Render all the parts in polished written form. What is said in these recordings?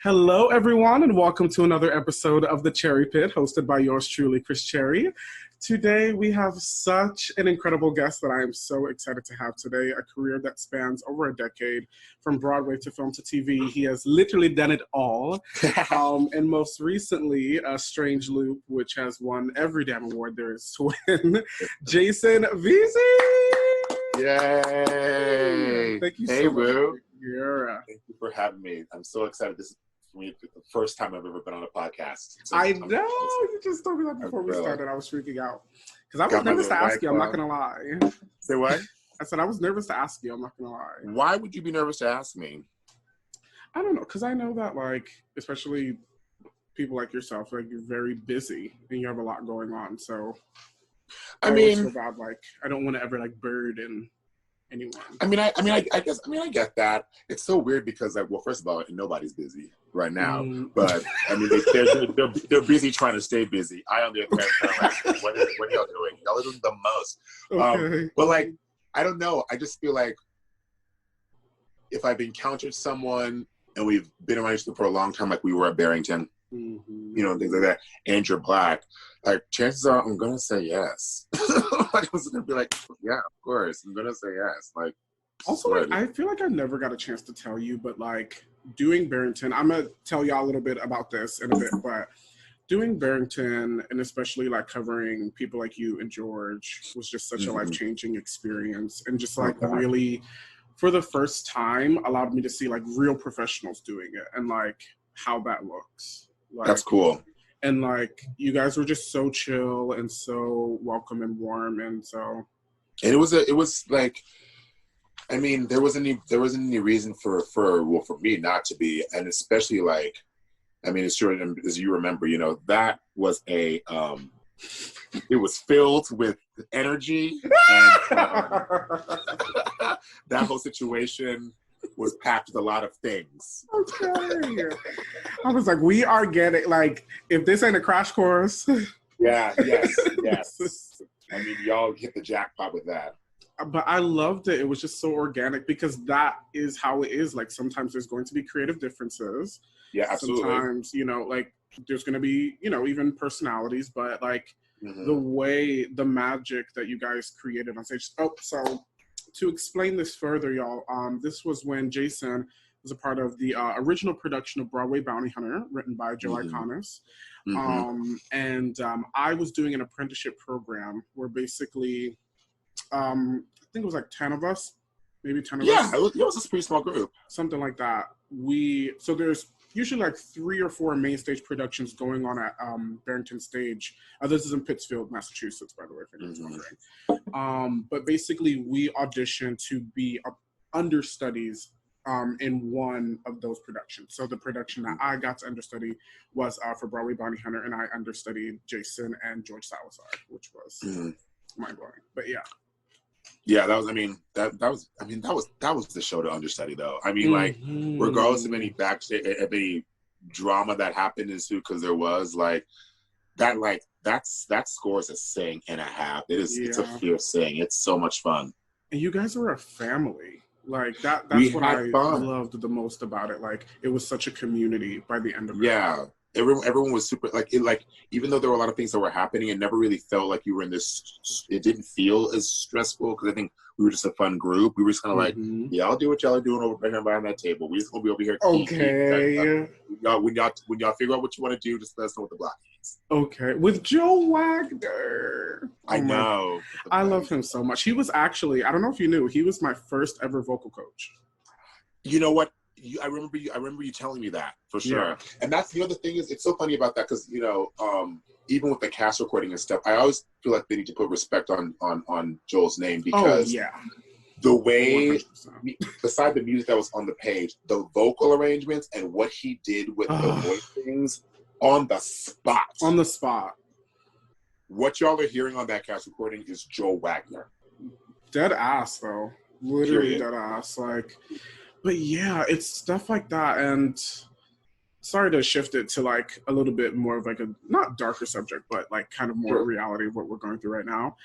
Hello, everyone, and welcome to another episode of The Cherry Pit, hosted by yours truly, Chris Cherry. Today, we have such an incredible guest that I am so excited to have today, a career that spans over a decade, from Broadway to film to TV. He has literally done it all. And most recently, Strange Loop, which has won every damn award there is to win, Jason Veasey! Yay! Thank you so much. Yeah. Thank you for having me. I'm so excited. This is the first time I've ever been on a podcast. So I know. You just told me that before we started. I was freaking out. Because I was nervous to ask you. I'm not going to lie. Say what? I said I was nervous to ask you. I'm not going to lie. Why would you be nervous to ask me? I don't know. Because I know that, like, especially people like yourself, like, you're very busy and you have a lot going on. So I feel bad, like, I don't want to ever, like, burden anyone. I get that. It's so weird because, like, well, first of all, nobody's busy right now. But I mean, they're busy trying to stay busy. I on the other hand, like, what are y'all doing? Y'all are doing the most. Okay. But like, I don't know. I just feel like if I've encountered someone and we've been around each other for a long time, like we were at Barrington, you know, things like that, and you're Black, like, chances are I'm gonna say yes. Like, I'm gonna be like, yeah, of course, I'm gonna say yes. Like, also, like, I feel like I never got a chance to tell you, but like doing Barrington, I'm gonna tell y'all a little bit about this in a bit, but doing Barrington and especially like covering people like you and George was just such a life-changing experience, and just like really, for the first time, allowed me to see like real professionals doing it and like how that looks. Like, that's cool. And like, you guys were just so chill and so welcome and warm, and so. And it was like, I mean, there wasn't any reason for me not to be, and especially like, I mean, it's true, as you remember, you know, that was it was filled with energy, and that whole situation was packed with a lot of things. Okay. I was like, we are getting, like, if this ain't a crash course. Yes. I mean, y'all hit the jackpot with that. But I loved it. It was just so organic, because that is how it is. Like, sometimes there's going to be creative differences. Yeah, absolutely. Sometimes, you know, like, there's going to be, you know, even personalities, but like the magic that you guys created on stage. Oh, so to explain this further, y'all, this was when Jason was a part of the original production of Broadway Bounty Hunter, written by Joe Iconis. And I was doing an apprenticeship program where basically, I think it was like 10 of us, maybe 10 of us. Yeah, it was a pretty small group. Something like that. So there's usually like 3 or 4 main stage productions going on at Barrington Stage. This is in Pittsfield, Massachusetts, by the way, if anyone's wondering. But basically, we auditioned to be understudies in one of those productions. So the production that I got to understudy was for Broadway Bounty Hunter, and I understudied Jason and George Salazar, which was mind-blowing. But yeah. Yeah, that was the show to understudy, though. I mean, like, regardless of any any drama that happened in Suit, because there was that score is a sing and a half. It's a fierce sing. It's so much fun. And you guys were a family. Like that's what I loved the most about it. Like, it was such a community by the end of it. Yeah. Everyone was super, even though there were a lot of things that were happening, it never really felt like you were in this, it didn't feel as stressful, because I think we were just a fun group. We were just kind of like, yeah, I'll do what y'all are doing over here behind that table. We just gonna be over here. Okay. When y'all figure out what you want to do, just let us know what the block is. Okay. With Joe Wagner. I know. I love him so much. He was actually, I don't know if you knew, he was my first ever vocal coach. You know what? I remember you telling me that, for sure. Yeah. And that's the other thing, is it's so funny about that, because, you know, even with the cast recording and stuff, I always feel like they need to put respect on Joel's name, because the way, 100%. Beside the music that was on the page, the vocal arrangements and what he did with the voicings on the spot. On the spot. What y'all are hearing on that cast recording is Joel Wagner. Dead ass, though. Literally dead ass. Like, but yeah, it's stuff like that. And sorry to shift it to like a little bit more of like a, not darker subject, but like kind of more reality of what we're going through right now.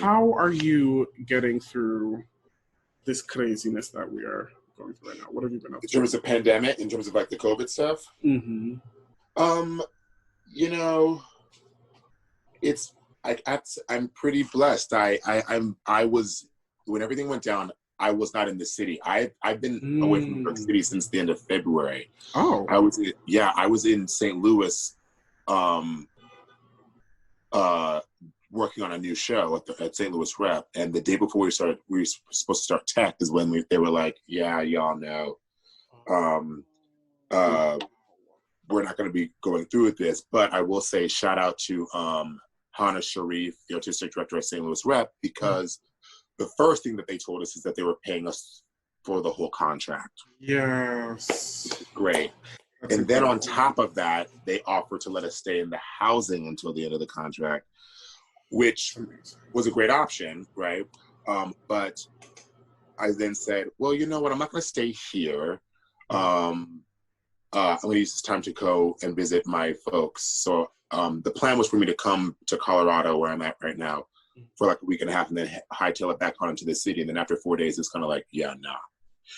How are you getting through this craziness that we are going through right now? What have you been up to? In terms of pandemic, in terms of like the COVID stuff? Mm-hmm. You know, it's I'm pretty blessed. I was, when everything went down, I was not in the city. I've been away from New York City since the end of February. Oh, I was in St. Louis, working on a new show at St. Louis Rep. And the day before we were supposed to start tech is when they were like, yeah, y'all know, we're not going to be going through with this. But I will say shout out to Hannah Sharif, the artistic director at St. Louis Rep, because the first thing that they told us is that they were paying us for the whole contract. Yes. Great. That's and incredible. Then on top of that, they offered to let us stay in the housing until the end of the contract, which was a great option, right? But I then said, well, you know what? I'm not going to stay here. I'm going to use this time to go and visit my folks. So the plan was for me to come to Colorado, where I'm at right now, for like a week and a half, and then hightail it back on into the city. And then after 4 days, it's kind of like, yeah, nah.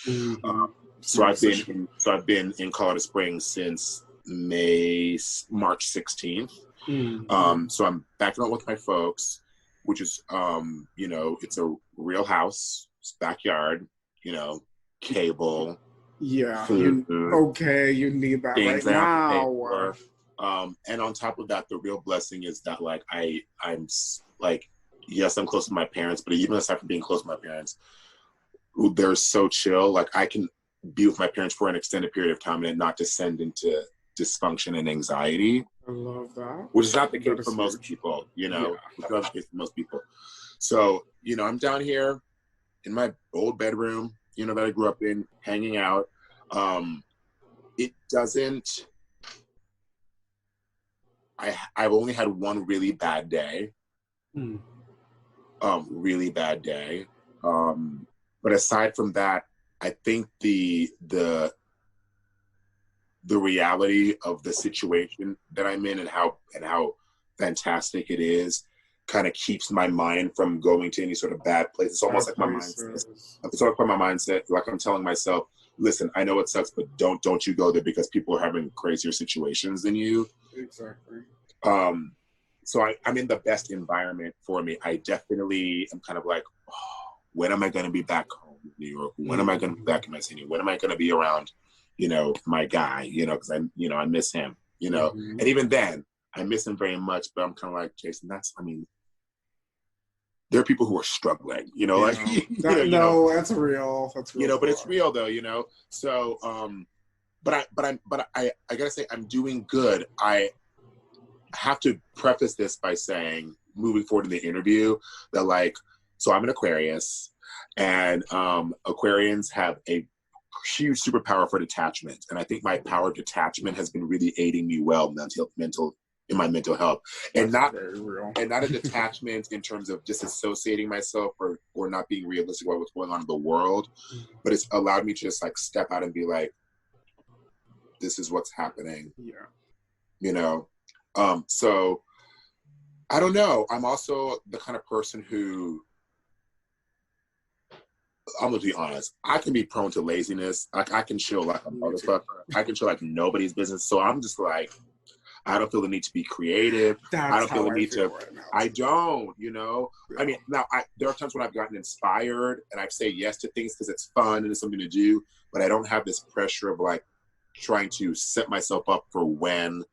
Mm-hmm. So I've been in Colorado Springs since March 16th. Mm-hmm. So I'm backing out with my folks, which is, you know, it's a real house, it's backyard, you know, cable. Yeah. You need that right now. And on top of that, the real blessing is that like I'm like, yes, I'm close to my parents, but even aside from being close to my parents, they're so chill. Like I can be with my parents for an extended period of time and not descend into dysfunction and anxiety. I love that. Which is not the case for most people, you know. It's not the case for most people. So, you know, I'm down here in my old bedroom, you know, that I grew up in, hanging out. It doesn't. I've only had one really bad day. Really bad day. But aside from that, I think the reality of the situation that I'm in and how fantastic it is kind of keeps my mind from going to any sort of bad place. It's almost like my mindset. It's like my mindset, like I'm telling myself, listen, I know it sucks, but don't you go there because people are having crazier situations than you. Exactly. So I'm in the best environment for me. I definitely am kind of like, oh, when am I going to be back home in New York? When am I going to be back in my city? When am I going to be around, you know, my guy, you know, because I miss him, you know, and even then I miss him very much, but I'm kind of like, Jason, there are people who are struggling, you know, like, that's real. That's real. You know, but it's real though, you know? So, but I gotta say I'm doing good. I have to preface this by saying, moving forward in the interview, that like, so I'm an Aquarius, and Aquarians have a huge superpower for detachment, and I think my power of detachment has been really aiding me well in my mental health, and not a detachment in terms of disassociating myself or not being realistic about what's going on in the world, but it's allowed me to just like step out and be like, this is what's happening. Yeah, you know. So I don't know. I'm also the kind of person who, I'm gonna be honest, I can be prone to laziness. Like I can chill like a motherfucker. I can chill like nobody's business. So I'm just like, I don't feel the need to be creative. I don't feel the need to. Right now. I don't, you know. Yeah. I mean, now there are times when I've gotten inspired and I say yes to things because it's fun and it's something to do, but I don't have this pressure of like trying to set myself up for when.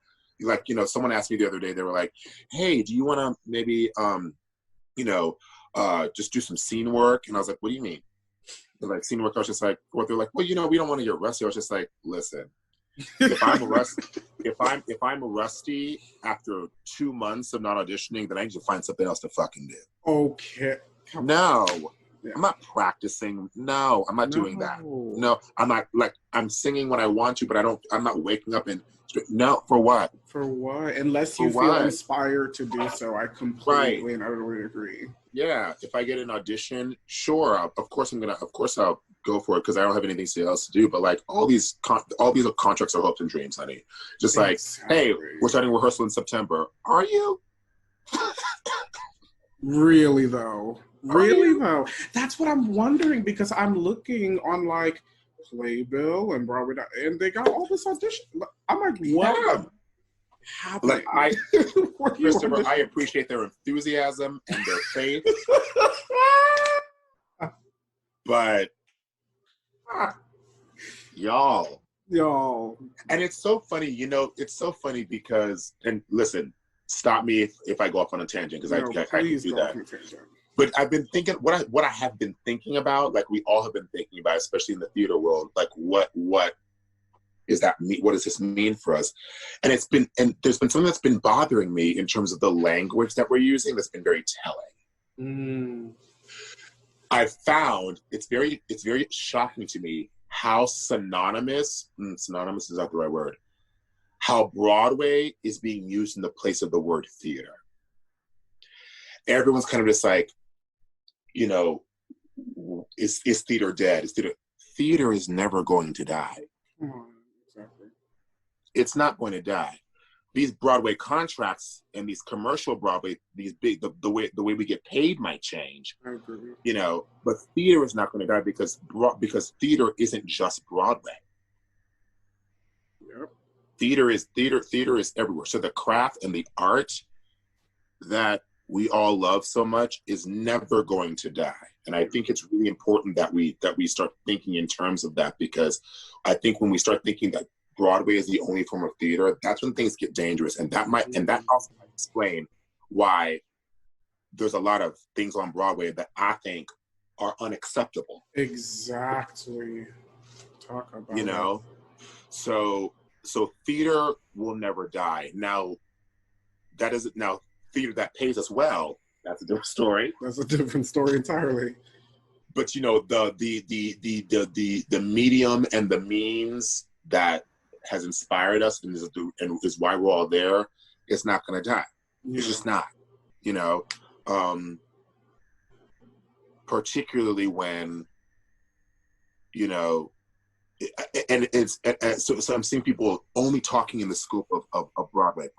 Like, you know, someone asked me the other day, they were like, hey, do you want to maybe, you know, just do some scene work? And I was like, what do you mean? They're like, scene work. I was just like, what? They're like, well, you know, we don't want to get rusty. I was just like, listen, if I'm rusty after 2 months of not auditioning, then I need to find something else to fucking do. Okay. No, yeah. I'm not practicing. No, I'm not doing that. No, I'm not, like, I'm singing when I want to, but I'm not waking up and, no, for what? For what? Unless you feel inspired to do so. I completely and utterly agree. Yeah, if I get an audition, sure, of course I'll go for it because I don't have anything else to do. But like all these contracts are hopes and dreams, honey. Just like, hey, we're starting rehearsal in September. Are you? Really though? That's what I'm wondering, because I'm looking on like playbill and Broadway, and they got all this audition. I'm like, what happened? Like Christopher, I appreciate their enthusiasm and their faith, but y'all, and it's so funny, it's so funny because, and listen, stop me if I go off on a tangent, because I can do that. But I've been thinking, what I have been thinking about, like we all have been thinking about, especially in the theater world, like what is that mean? What does this mean for us? And there's been something that's been bothering me in terms of the language that we're using that's been very telling. I've found it's very shocking to me how synonymous is not the right word, how Broadway is being used in the place of the word theater. Everyone's kind of just like, is theater dead? Theater is never going to die. Exactly. It's not going to die. These Broadway contracts and these commercial Broadway, these big, the way we get paid might change. I agree. But theater is not going to die because theater isn't just Broadway. Yep. Theater is everywhere. So the craft and the art that we all love so much is never going to die. And I think it's really important that we start thinking in terms of that, because I think when we start thinking that Broadway is the only form of theater, that's when things get dangerous. And that also might explain why there's a lot of things on Broadway that I think are unacceptable. Exactly. Talk about it. So theater will never die. Now theater that pays us well, that's a different story. That's a different story entirely. But the medium and the means that has inspired us and is why we're all there, it's not going to die. It's just not. Particularly when so I'm seeing people only talking in the scope of Broadway,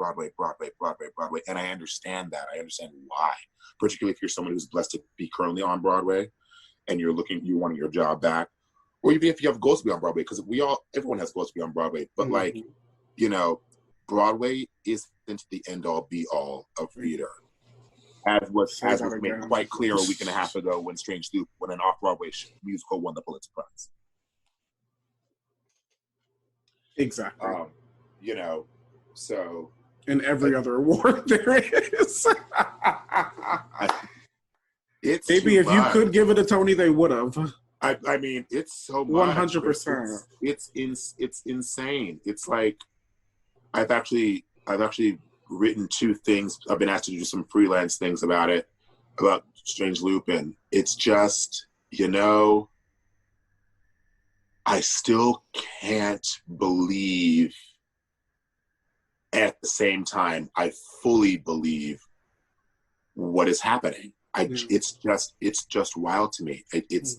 and I understand that. I understand why, particularly if you're someone who's blessed to be currently on Broadway and you wanting your job back, or even if you have goals to be on Broadway, because everyone has goals to be on Broadway, but Broadway isn't the end all be all of theater. As was made quite clear a week and a half ago when Strange Loop, when an off-Broadway musical won the Pulitzer Prize. Exactly. So. And every other award there is. Maybe if you could give it a Tony, they would have. I mean, it's so much. 100%. It's insane. It's like I've actually written 2 things. I've been asked to do some freelance things about Strange Loop, and it's just, I still can't believe. At the same time, I fully believe what is happening. It's just wild to me. It's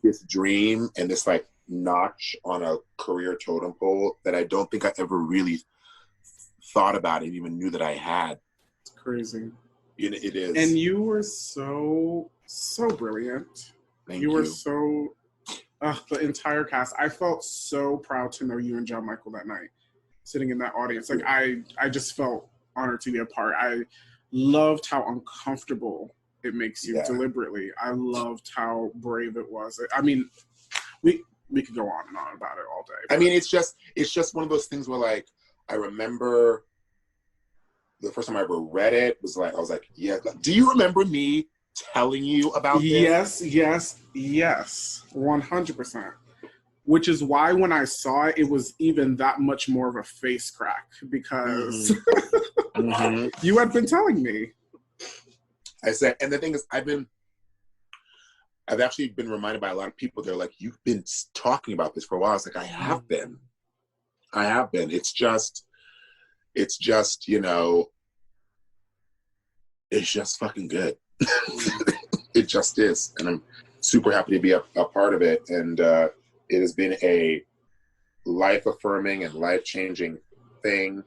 this dream and this like notch on a career totem pole that I don't think I ever really thought about and even knew that I had. It's crazy. It is. And you were so brilliant. Thank you. You were so, the entire cast. I felt so proud to know you and John Michael that night, sitting in that audience. Like I just felt honored to be a part. I loved how uncomfortable it makes you deliberately. I loved how brave it was. I mean, we could go on and on about it all day. I mean, it's just one of those things where, like, I remember the first time I ever read it was like, I was like, yeah. Do you remember me telling you about this? Yes, 100%. Which is why when I saw it, it was even that much more of a face crack, because you had been telling me. I said, and the thing is, I've actually been reminded by a lot of people. They're like, you've been talking about this for a while. I was like, I have been. It's just, it's just fucking good. It just is. And I'm super happy to be a part of it. And it has been a life-affirming and life-changing thing.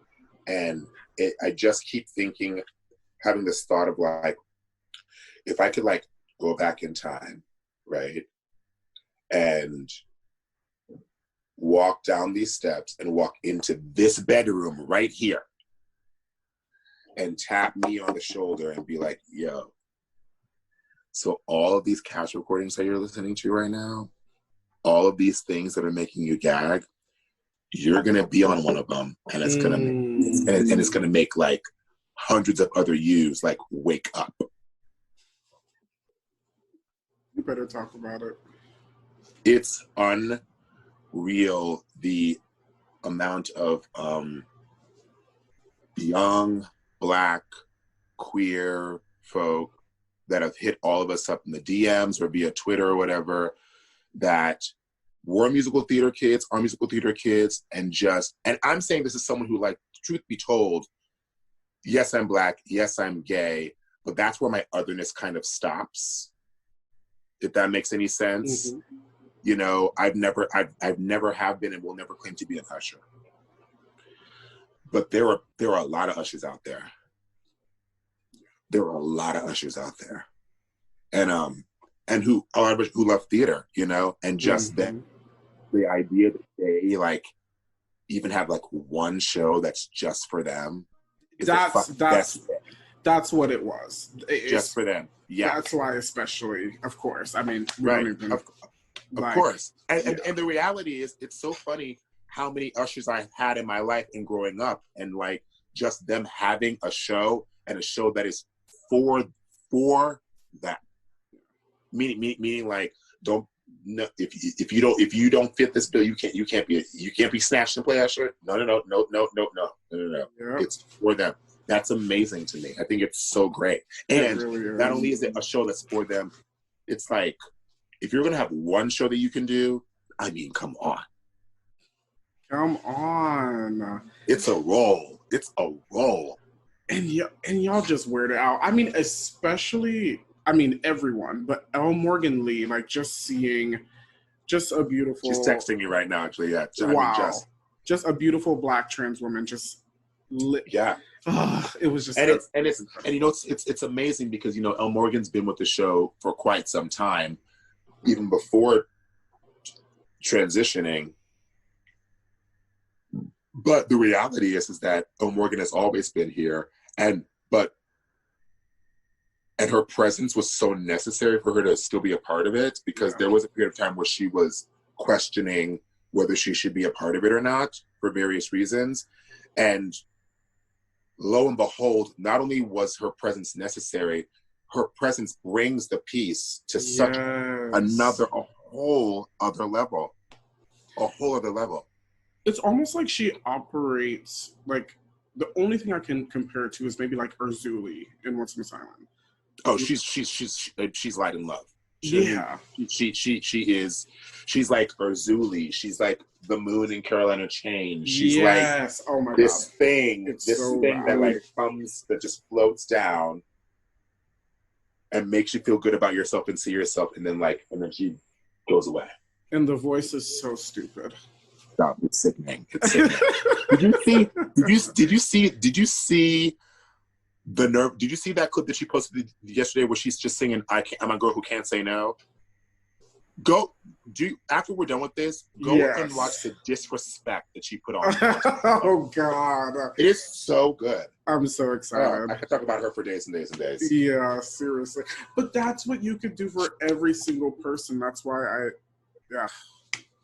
And I just keep thinking, having this thought of like, if I could like go back in time, right? and walk down these steps and walk into this bedroom right here and tap me on the shoulder and be like, yo, so all of these cast recordings that you're listening to right now, all of these things that are making you gag, you're gonna be on one of them, and it's gonna and it's gonna make like hundreds of other yous like wake up. You better talk about it. It's unreal the amount of young Black queer folk that have hit all of us up in the DMs or via Twitter or whatever, that were musical theater kids, are musical theater kids, and I'm saying this as someone who, like, truth be told, yes, I'm Black, yes, I'm gay, but that's where my otherness kind of stops, if that makes any sense. Mm-hmm. You know, I've never have been and will never claim to be an usher. But there are a lot of ushers out there. There are a lot of ushers out there. And who love theater, you know, and just then the idea that they like even have like one show that's just for them. That's what it was. Just for them. Yeah. That's why, especially, of course. I mean, right. Of course. And the reality is, it's so funny how many ushers I've had in my life and growing up, and like just them having a show, and a show that is for that. Meaning like, if you don't fit this bill, you can't be snatched and play usher. No. Yeah. It's for them. That's amazing to me. I think it's so great. And really not only is it a show that's for them, it's like, if you're gonna have one show that you can do, I mean, come on. It's a role. And y'all just weird it out. I mean, especially, everyone, but Elle Morgan Lee, like, just seeing a beautiful... She's texting me right now, actually, yeah. Wow. Just a beautiful Black trans woman, just lit. Yeah. It was just... And you know, it's amazing because, you know, Elle Morgan's been with the show for quite some time, even before transitioning. But the reality is that Elle Morgan has always been here, and her presence was so necessary for her to still be a part of it, because there was a period of time where she was questioning whether she should be a part of it or not for various reasons. And lo and behold, not only was her presence necessary, her presence brings the piece to such a whole other level. It's almost like she operates like, the only thing I can compare it to is maybe like Urzuli in Once Miss Island. Oh, she's light and love. She's like Urzuli. She's like the moon in Carolina Chain. She's like this thing that like comes, that just floats down and makes you feel good about yourself and see yourself, and then she goes away. And the voice is so stupid. Stop! It's sickening. Did you see the nerve? Did you see that clip that she posted yesterday where she's just singing I'm a girl who can't say no? After we're done with this, go and watch the disrespect that she put on. Oh God. It is so good. I'm so excited. I could talk about her for days and days and days. Yeah, seriously. But that's what you could do for every single person. That's why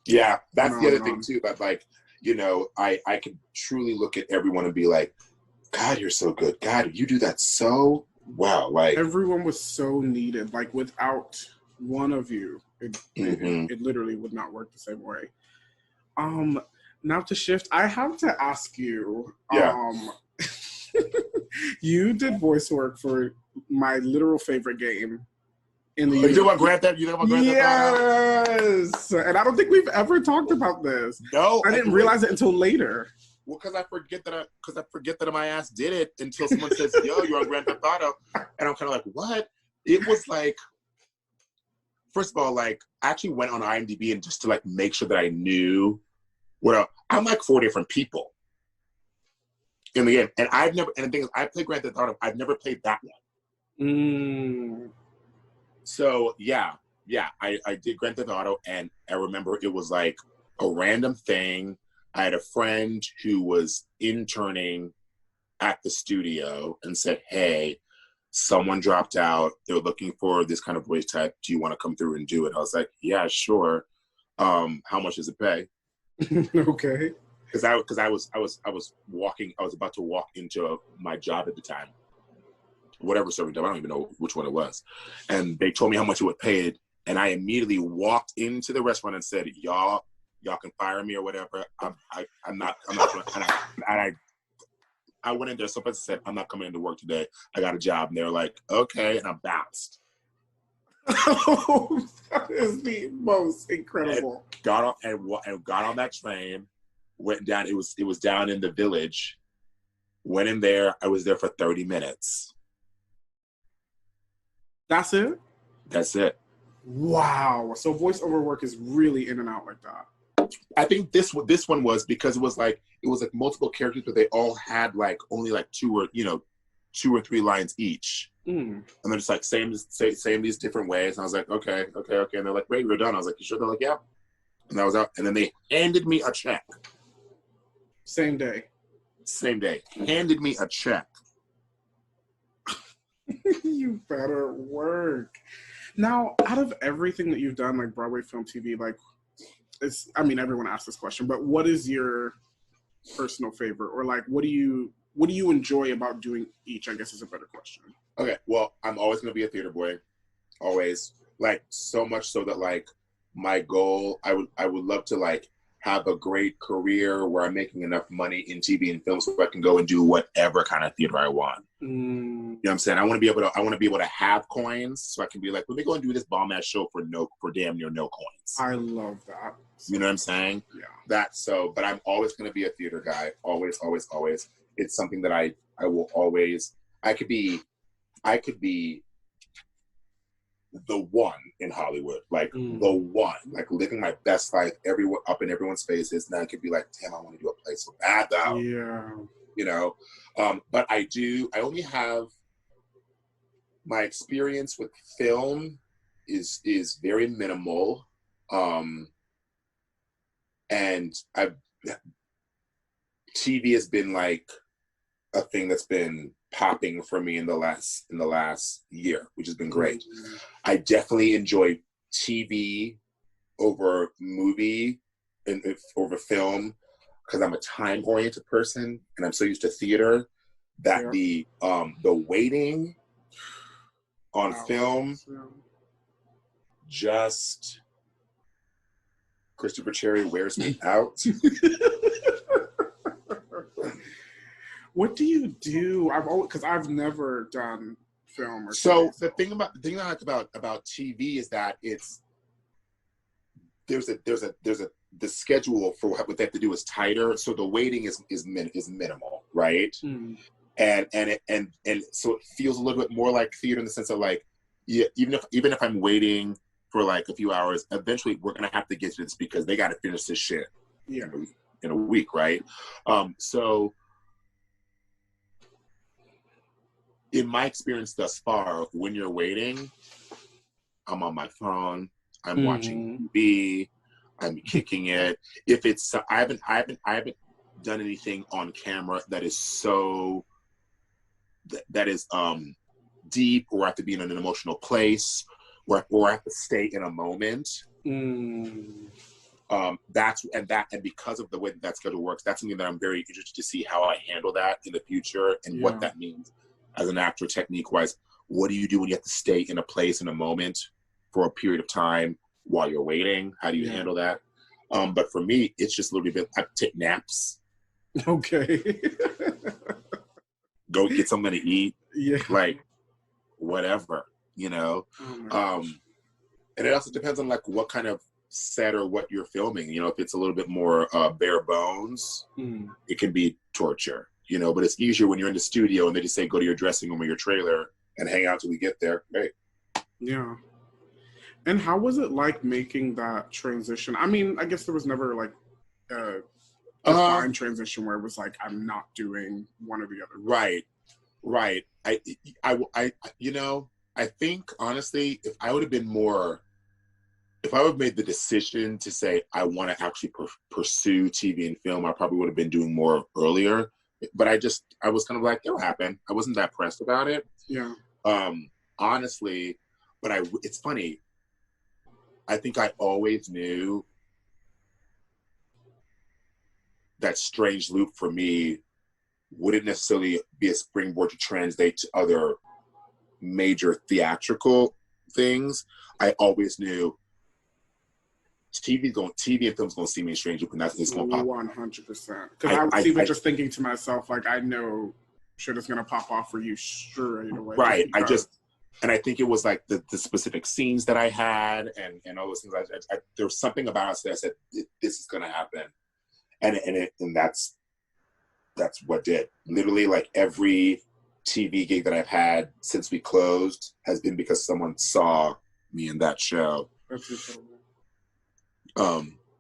Yeah, that's the other thing too. But like, you know, I could truly look at everyone and be like, God, you're so good. God, you do that so well. Like, everyone was so needed. Like, without one of you, it literally would not work the same way. Now to shift, I have to ask you. You did voice work for my literal favorite game in the. You know what Grand Theft? Yes, and I don't think we've ever talked about this. No, I didn't realize it until later. Well, because I forget that my ass did it until someone says, "Yo, you're on Grand Theft Auto," and I'm kind of like, "What?" It was like, first of all, like, I actually went on IMDb and just to like make sure that I knew what I'm like 4 different people in the game, and the thing is, I played Grand Theft Auto. I've never played that one. Mm. So yeah, I did Grand Theft Auto, and I remember it was like a random thing. I had a friend who was interning at the studio and said, hey, someone dropped out. They're looking for this kind of voice type. Do you want to come through and do it? I was like, yeah, sure. How much does it pay? Okay. Because I was about to walk into my job at the time, whatever serving job, I don't even know which one it was, and they told me how much it would pay, and I immediately walked into the restaurant and said, y'all can fire me or whatever. I'm not gonna, I went in there, so I said, I'm not coming into work today. I got a job, and they were like, okay, and I bounced. Oh, that is the most incredible. And got on that train. Went down. It was down in the Village. Went in there. I was there for 30 minutes. That's it? That's it. Wow. So voiceover work is really in and out like that. I think this one was because it was like multiple characters, but they all had like only like two or three lines each. And they're just like saying these different ways. And I was like, okay. And they're like, wait, we're done. I was like, you sure? They're like, yeah. And I was out. And then they handed me a check. Same day. Handed me a check. You better work. Now, out of everything that you've done, like Broadway, film, TV, like, everyone asks this question, but what is your personal favorite? Or like, what do you enjoy about doing each, I guess is a better question. Okay, well, I'm always going to be a theater boy. Always. Like, so much so that, like, my goal, I would love to, like, have a great career where I'm making enough money in TV and film so I can go and do whatever kind of theater I want. You know what I'm saying? I want to be able to have coins so I can be like, let me go and do this bomb ass show for damn near no coins. I love that. You know what I'm saying? Yeah. But I'm always going to be a theater guy. Always, always, always. It's something that I will always, I could be the one in Hollywood, like the one, like living my best life everywhere, up in everyone's faces. And I could be like, damn, I want to do a play so bad though. Yeah. You know, but I only have my experience with film is very minimal. And TV has been like a thing that's been popping for me in the last year, which has been great. I definitely enjoy TV over movie and over film because I'm a time-oriented person and I'm so used to theater that the waiting on film just Christopher Cherry wears me out. What do you do? Because I've never done film or so TV. The thing I like about TV is that the schedule for what they have to do is tighter, so the waiting is minimal, right? And so it feels a little bit more like theater in the sense of like, yeah, even if I'm waiting for like a few hours, eventually we're gonna have to get to this because they got to finish this shit in a week, right? So in my experience thus far, when you're waiting, I'm on my phone, I'm watching TV, I'm kicking it. If it's I haven't done anything on camera that is so that is deep, or I have to be in an emotional place, or I have to stay in a moment. And because of the way that schedule works, that's something that I'm very interested to see how I handle that in the future and what that means as an actor, technique wise. What do you do when you have to stay in a place, in a moment for a period of time while you're waiting? How do you handle that? But for me, it's just a little bit, I take naps. Okay. Go get something to eat. Yeah. Like, whatever, you know? And it also depends on like what kind of set or what you're filming. You know, if it's a little bit more bare bones, it can be torture, you know, but it's easier when you're in the studio and they just say, go to your dressing room or your trailer and hang out till we get there. Great. Yeah. And how was it like making that transition? I mean, I guess there was never like a defined transition where it was like, I'm not doing one or the other. Right. I you know, I think honestly, if I would have been more if I would have made the decision to say I want to actually pursue TV and film, I probably would have been doing more earlier. But I was kind of like, it'll happen. I wasn't that pressed about it. Yeah. Honestly, but it's funny. I think I always knew that Strange Loop for me wouldn't necessarily be a springboard to translate to other major theatrical things. I always knew TV and film's going to see me in Strange Loop, and that's it's going to pop. 100%. Because I was even just thinking to myself, like, I know shit is going to pop off for you straight away. Right. And I think it was like the specific scenes that I had and all those things. There was something about us that I said, this is going to happen. And that's what did. Literally, like, every TV gig that I've had since we closed has been because someone saw me in that show. That's incredible.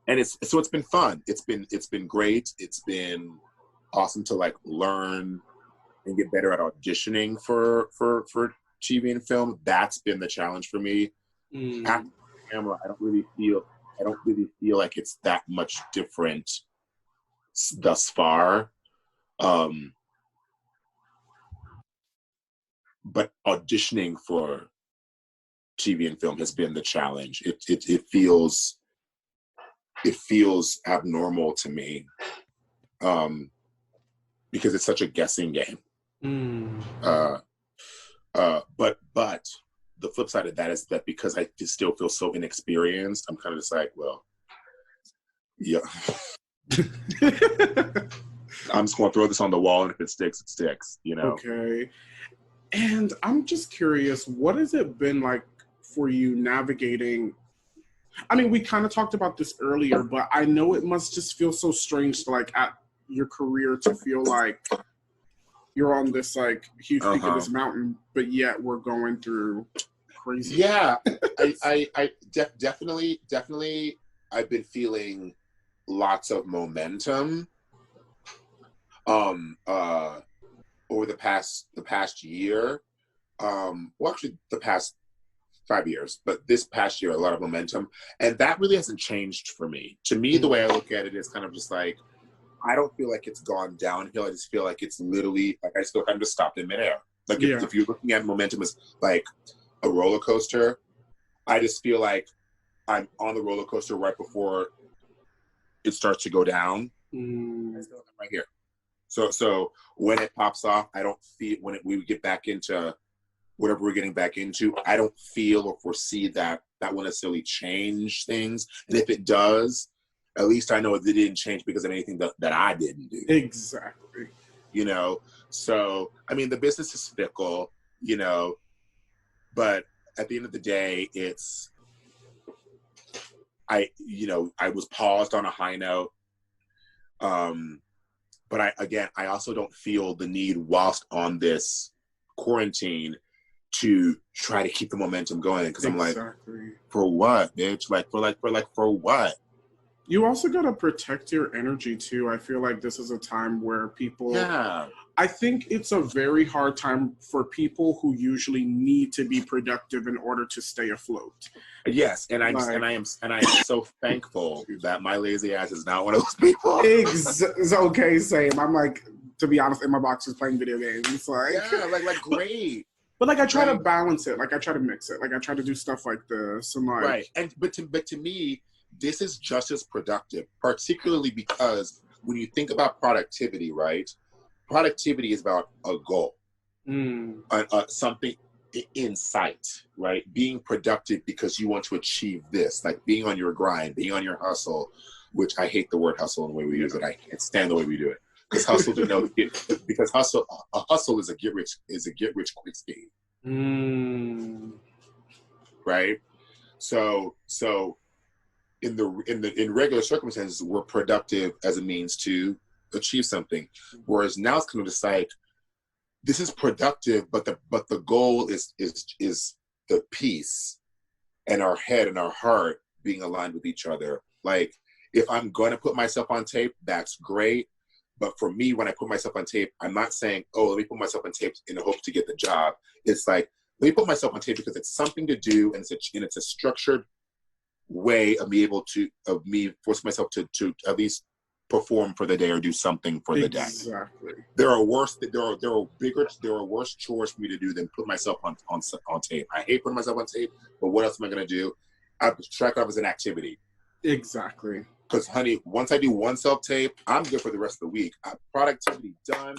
And it's been fun. It's been great. It's been awesome to like learn and get better at auditioning for TV and film. That's been the challenge for me. After the camera, I don't really feel like it's that much different thus far. But auditioning for TV and film has been the challenge. It feels abnormal to me, because it's such a guessing game. But the flip side of that is that because I still feel so inexperienced, I'm kind of just like, well, yeah. I'm just going to throw this on the wall, and if it sticks, it sticks, you know? Okay. And I'm just curious, what has it been like for you navigating? I mean, we kind of talked about this earlier, but I know it must just feel so strange to, like, at your career to feel like you're on this, like, huge peak of this mountain, but yet we're going through crazy. Yeah, I definitely, I've been feeling lots of momentum over the past year. Well, actually, the past 5 years, but this past year, a lot of momentum. And that really hasn't changed for me. To me, the way I look at it is kind of just like, I don't feel like it's gone downhill. I just feel like it's literally, like, I just feel like I'm just stopped in midair. Like, if you're looking at momentum as like a roller coaster, I just feel like I'm on the roller coaster right before it starts to go down. I feel like I'm right here. So when it pops off, I don't feel, we get back into whatever we're getting back into, I don't feel or foresee that will necessarily change things. And if it does, at least I know it didn't change because of anything that I didn't do. Exactly. You know? So, I mean, the business is fickle, you know, but at the end of the day, I was paused on a high note. But I also don't feel the need whilst on this quarantine to try to keep the momentum going, because I'm like, for what, bitch? For what? You also got to protect your energy too. I feel like this is a time where people, I think it's a very hard time for people who usually need to be productive in order to stay afloat. Yes, and I am so thankful that my lazy ass is not one of those people. It's okay, same. I'm like, to be honest, in my box is playing video games. Like, like great. But like, I try to balance it. Like, I try to mix it. Like, I try to do stuff like this. And like, right. But to me, this is just as productive, particularly because when you think about productivity, right? Productivity is about a goal, something in sight, right? Being productive because you want to achieve this, like being on your grind, being on your hustle, which I hate the word hustle and the way we use it. I can't stand the way we do it. Because hustle, because a hustle is a get rich quick scheme, right? So in regular circumstances, we're productive as a means to achieve something, whereas now it's kind of just like, this is productive, but the goal is the peace and our head and our heart being aligned with each other. Like, if I'm going to put myself on tape, that's great. But for me, when I put myself on tape, I'm not saying, oh, let me put myself on tape in the hopes to get the job. It's like, let me put myself on tape because it's something to do, and it's a structured way of me forcing myself to at least perform for the day or do something for the day. Exactly. There are worse chores for me to do than put myself on tape. I hate putting myself on tape, but what else am I going to do? I track it off as an activity. Exactly. Because, honey, once I do one self-tape, I'm good for the rest of the week. Productivity done,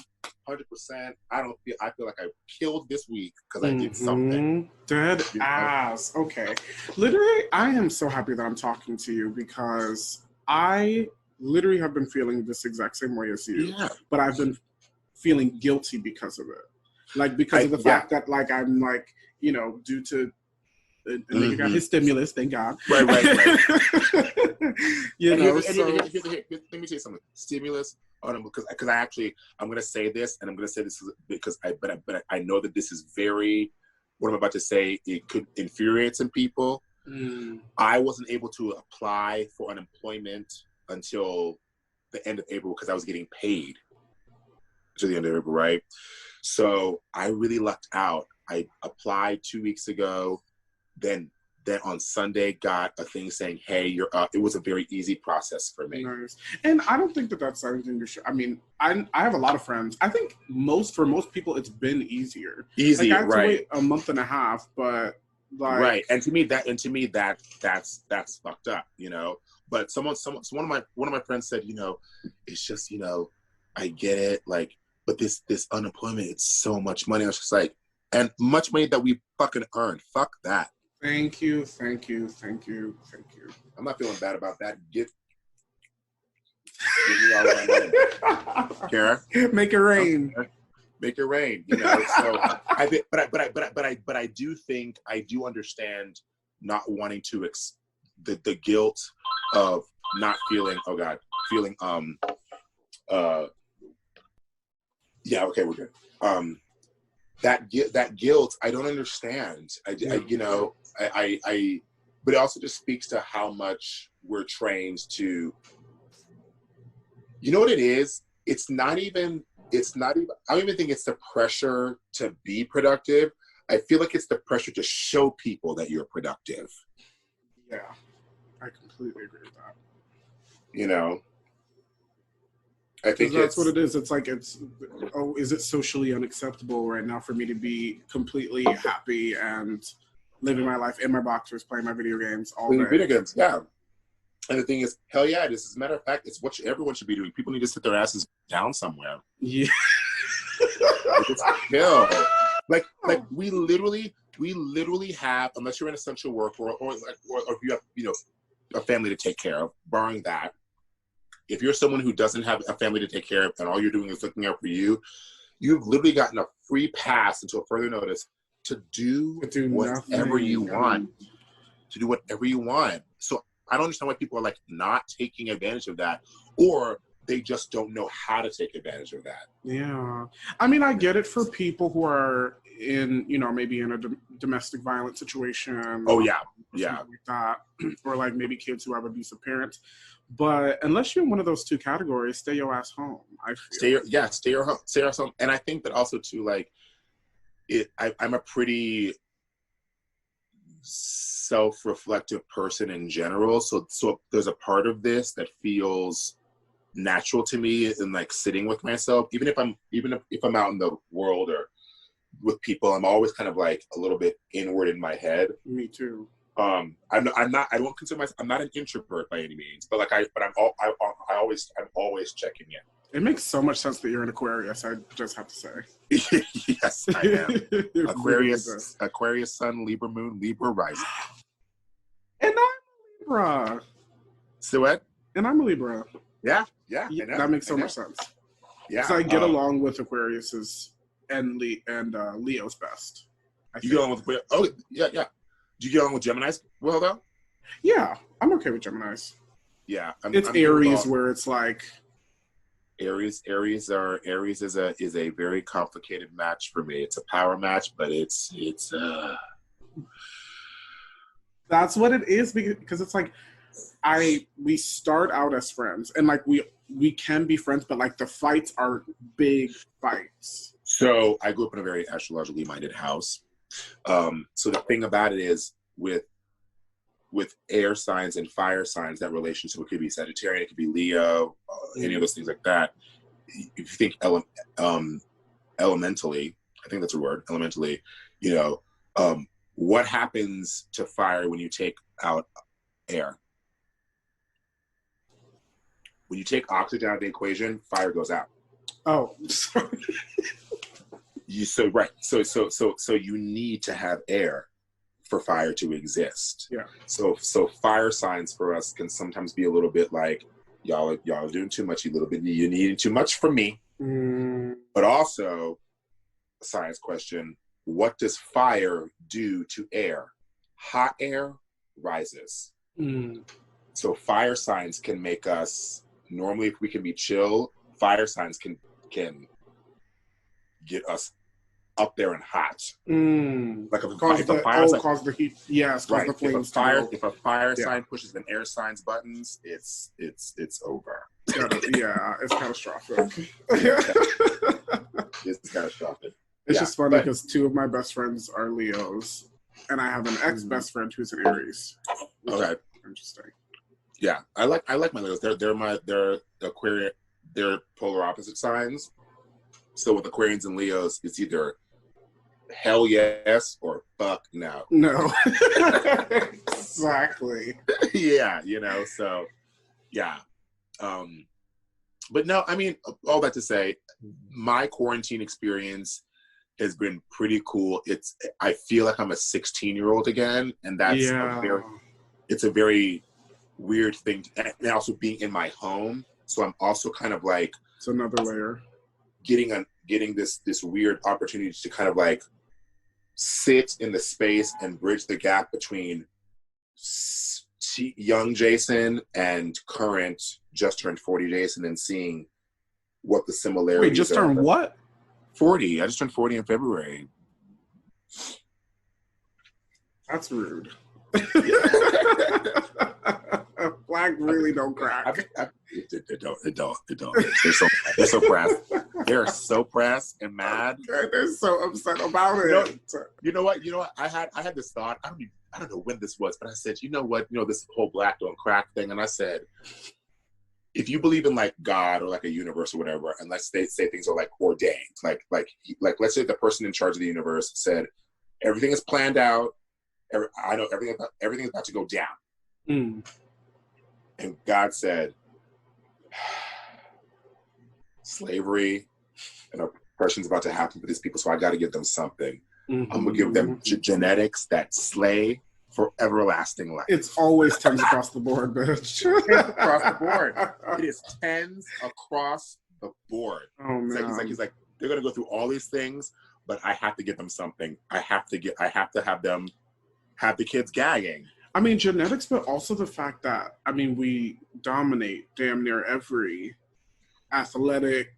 100%. I feel like I killed this week because I did something. Dead ass. Okay. Literally, I am so happy that I'm talking to you because I literally have been feeling this exact same way as you. Yeah. But I've been feeling guilty because of it. Like, because of the fact that, like, I'm, like, you know, due to and nigga got his stimulus, thank God. Right. You know, let me tell you something. Stimulus, because I'm going to say this, and I'm going to say this because I know that this is very, what I'm about to say, it could infuriate some people. I wasn't able to apply for unemployment until the end of April because I was getting paid to the end of April, right? So I really lucked out. I applied 2 weeks ago. Then on Sunday got a thing saying, hey, you're up. It was a very easy process for me. Nice. And I don't think that that's something you should. I mean, I have a lot of friends. I think for most people, it's been easier. Like, I had to wait a month and a half, but like. Right. And to me, that's fucked up, you know? But one of my friends said, you know, it's just, you know, I get it. Like, but this unemployment, it's so much money. I was just like, and much money that we fucking earned. Fuck that. Thank you. I'm not feeling bad about that. Give me all of my money, Kara. Make it rain. Okay. Make it rain. You know. So I do think I do understand not wanting to the guilt of not feeling. Oh God, feeling. Yeah. Okay, we're good. That guilt, I don't understand. But it also just speaks to how much we're trained to, you know what it is? I don't even think it's the pressure to be productive. I feel like it's the pressure to show people that you're productive. Yeah, I completely agree with that. You know? I think that's what it is. It's like, is it socially unacceptable right now for me to be completely happy and living my life in my boxers, playing my video games all day? Video games, yeah. And the thing is, hell yeah, it is. As a matter of fact, it's what everyone should be doing. People need to sit their asses down somewhere. Yeah. It's chill. Like we literally have, unless you're an essential worker or if you have, you know, a family to take care of, barring that. If you're someone who doesn't have a family to take care of and all you're doing is looking out for you, you've literally gotten a free pass until further notice to do whatever you want. To do whatever you want. So I don't understand why people are like not taking advantage of that, or they just don't know how to take advantage of that. Yeah. I mean, I get it for people who are in, you know, maybe in a domestic violence situation. Oh, yeah. Yeah. Like that. Or like maybe kids who have abusive parents. But unless you're in one of those two categories, stay your ass home. Stay your ass home. And I think that also too, like, I'm a pretty self-reflective person in general. So there's a part of this that feels natural to me in like sitting with myself, even if I'm out in the world or with people, I'm always kind of like a little bit inward in my head. Me too. I don't consider myself, I'm not an introvert by any means, but I'm always checking in. It makes so much sense that you're an Aquarius, I just have to say. Yes, I am. Aquarius sun, Libra moon, Libra rising. And I'm a Libra. So what? And I'm a Libra. Yeah. That makes so much sense. Yeah. So I get along with Aquarius's and Leo's best. You get along with Do you get along with Gemini's well though? Yeah, I'm okay with Gemini's. Yeah. I'm Aries where it's like Aries is a very complicated match for me. It's a power match, but it's that's what it is, because it's like we start out as friends and like we can be friends, but like the fights are big fights. So I grew up in a very astrologically minded house. So the thing about it is with air signs and fire signs, that relationship, it could be Sagittarian, it could be Leo, any of those things like that. If you think elementally, I think that's a word, elementally, you know, what happens to fire when you take out air? When you take oxygen out of the equation, fire goes out. Oh, sorry. So you need to have air for fire to exist. Yeah. So fire signs for us can sometimes be a little bit like, y'all are doing too much, you're needing too much from me. But also, science question, what does fire do to air? Hot air rises. So fire signs can make us, normally if we can be chill, fire signs can get us up there and hot. Like cause the heat. Yes, right. The flames If a fire sign pushes an air sign's buttons, it's over. Yeah, it's catastrophic. It's catastrophic. It's just funny because two of my best friends are Leos, and I have an ex-best friend who's an Aries. Okay, interesting. Yeah, I like my Leos. They're Aquarian. They're polar opposite signs. So with Aquarians and Leos, it's either hell yes or fuck no. No. Exactly. Yeah, you know, so yeah. But no, I mean, all that to say, my quarantine experience has been pretty cool. I feel like I'm a 16-year-old again, and that's it's a very weird thing. And also being in my home, so I'm also kind of like, it's another layer. Getting this weird opportunity to kind of like sit in the space and bridge the gap between young Jason and current just turned 40 Jason, and seeing what the similarities are. Wait, just turned what? 40. I just turned 40 in February. That's rude. Black really don't crack. It don't. They're so pressed. They're so pressed and mad. They're so upset about it. You know what? I had this thought. I don't know when this was, but I said, you know what? this whole black don't crack thing. And I said, if you believe in like God or like a universe or whatever, and let's say things are like ordained, like let's say the person in charge of the universe said, everything is planned out. I know everything is about to go down. And God said, slavery and oppression is about to happen for these people, so I got to give them something. I'm gonna give them genetics that slay for everlasting life. It's always tens across the board, bitch. Across the board. It is tens across the board. Oh man. He's like, they're gonna go through all these things, but I have to give them something. I have to have them have the kids gagging. I mean, genetics, but also the fact that, I mean, we dominate damn near every athletic,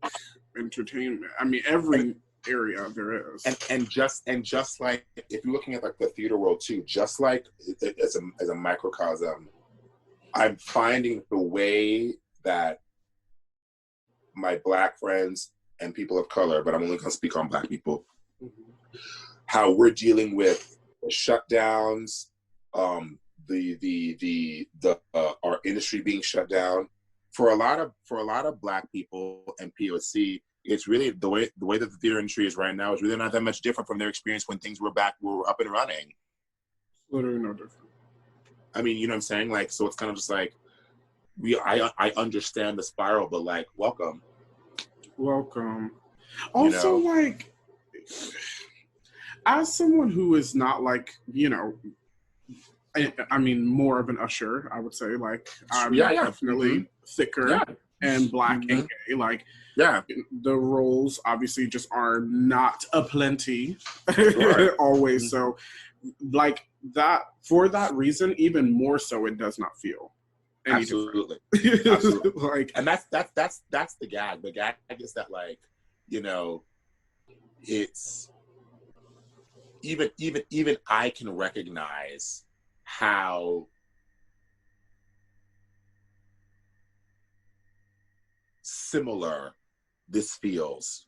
entertainment. I mean, every area there is. And just like, if you're looking at like the theater world too, just like as a microcosm, I'm finding the way that my Black friends and people of color, but I'm only gonna speak on Black people, how we're dealing with shutdowns, our industry being shut down. For a lot of Black people and POC, it's really the way that the theater industry is right now is really not that much different from their experience when things were up and running. Literally no different. I mean, you know what I'm saying? Like, so it's kind of just like I understand the spiral, but like, welcome. Also, like, as someone who is not like, I mean, more of an usher, I would say, like, I'm definitely thicker and Black and gay. Like, the roles obviously just are not aplenty always. So, like, that, for that reason, even more so, it does not feel any absolutely. Like, and that's the gag. The gag is that, like, it's even I can recognize how similar this feels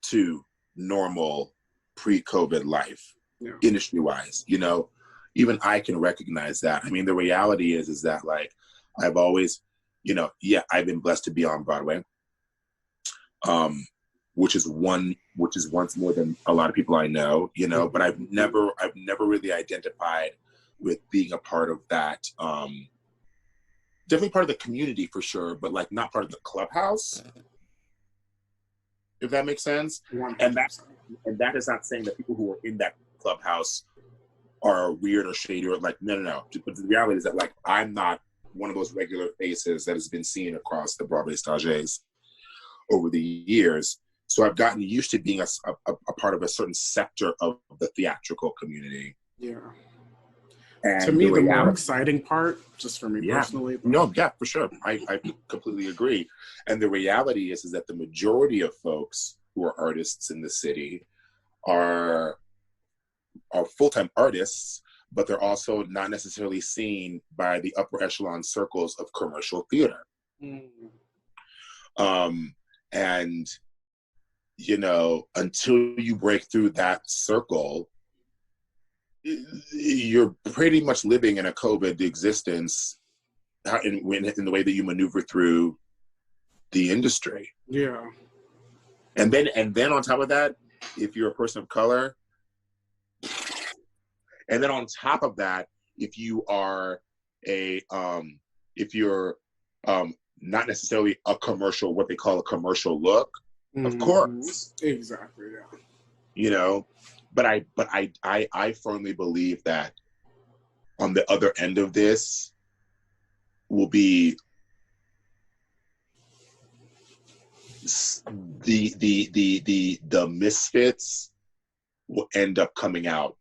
to normal pre-COVID life, industry-wise. even I can recognize that. I mean, the reality is that like I've always, you know, yeah, I've been blessed to be on Broadway, which is once more than a lot of people I know, you know. But I've never really identified with being a part of that. Definitely part of the community for sure, but like not part of the clubhouse, if that makes sense. 100%. And that is not saying that people who are in that clubhouse are weird or shady or like no. But the reality is that like I'm not one of those regular faces that has been seen across the Broadway stages over the years. So I've gotten used to being a part of a certain sector of the theatrical community. Yeah. And to me, the more exciting part, just for me personally. No, yeah, for sure. I completely agree. And the reality is that the majority of folks who are artists in the city are full-time artists, but they're also not necessarily seen by the upper echelon circles of commercial theater. And, you know, until you break through that circle, you're pretty much living in a COVID existence in the way that you maneuver through the industry. Yeah. And then on top of that, if you're a person of color, and then on top of that, if you are if you're not necessarily a commercial, what they call a commercial look, of course. Exactly, yeah. You know, but I firmly believe that on the other end of this will be the misfits will end up coming out.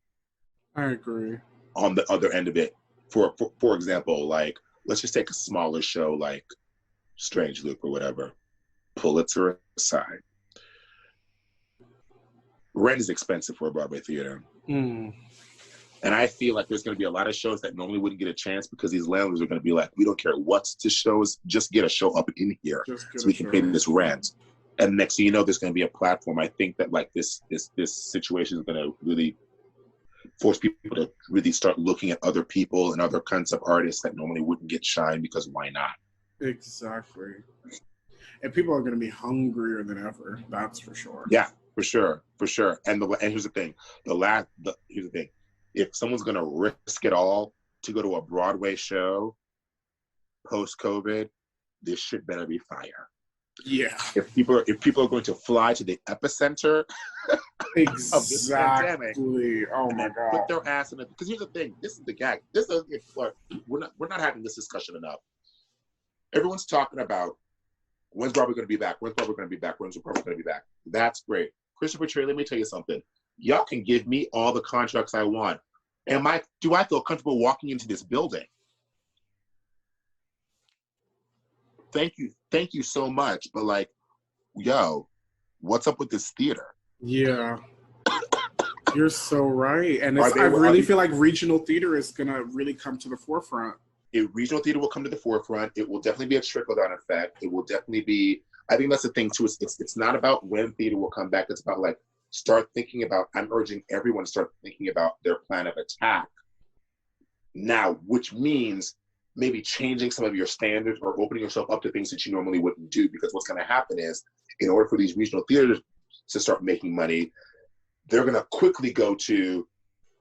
I agree. On the other end of it. For example, like let's just take a smaller show like Strange Loop or whatever. Pulitzer aside. Rent is expensive for a Broadway theater. And I feel like there's going to be a lot of shows that normally wouldn't get a chance because these landlords are going to be like, we don't care what the show is, just get a show up in here so we can pay this rent. And next thing you know, there's going to be a platform. I think that like this situation is going to really force people to really start looking at other people and other kinds of artists that normally wouldn't get shine because why not? Exactly. And people are going to be hungrier than ever. That's for sure. Yeah, for sure. And here's the thing. Here's the thing. If someone's going to risk it all to go to a Broadway show post-COVID, this shit better be fire. Yeah. If people are going to fly to the epicenter exactly. of this pandemic, oh my God, put their ass in it. Because here's the thing. This is the gag. We're not having this discussion enough. Everyone's talking about when's Broadway going to be back? When's Broadway going to be back? When's Broadway going to be back? That's great. Christopher Trey, let me tell you something. Y'all can give me all the contracts I want. Do I feel comfortable walking into this building? Thank you so much. But like, yo, what's up with this theater? Yeah. You're so right. And I really feel like regional theater is going to really come to the forefront. Regional theater will come to the forefront. It will definitely be a trickle-down effect. It will definitely be, I think that's the thing too, it's not about when theater will come back. It's about like, I'm urging everyone to start thinking about their plan of attack now, which means maybe changing some of your standards or opening yourself up to things that you normally wouldn't do. Because what's going to happen is, in order for these regional theaters to start making money, they're going to quickly go to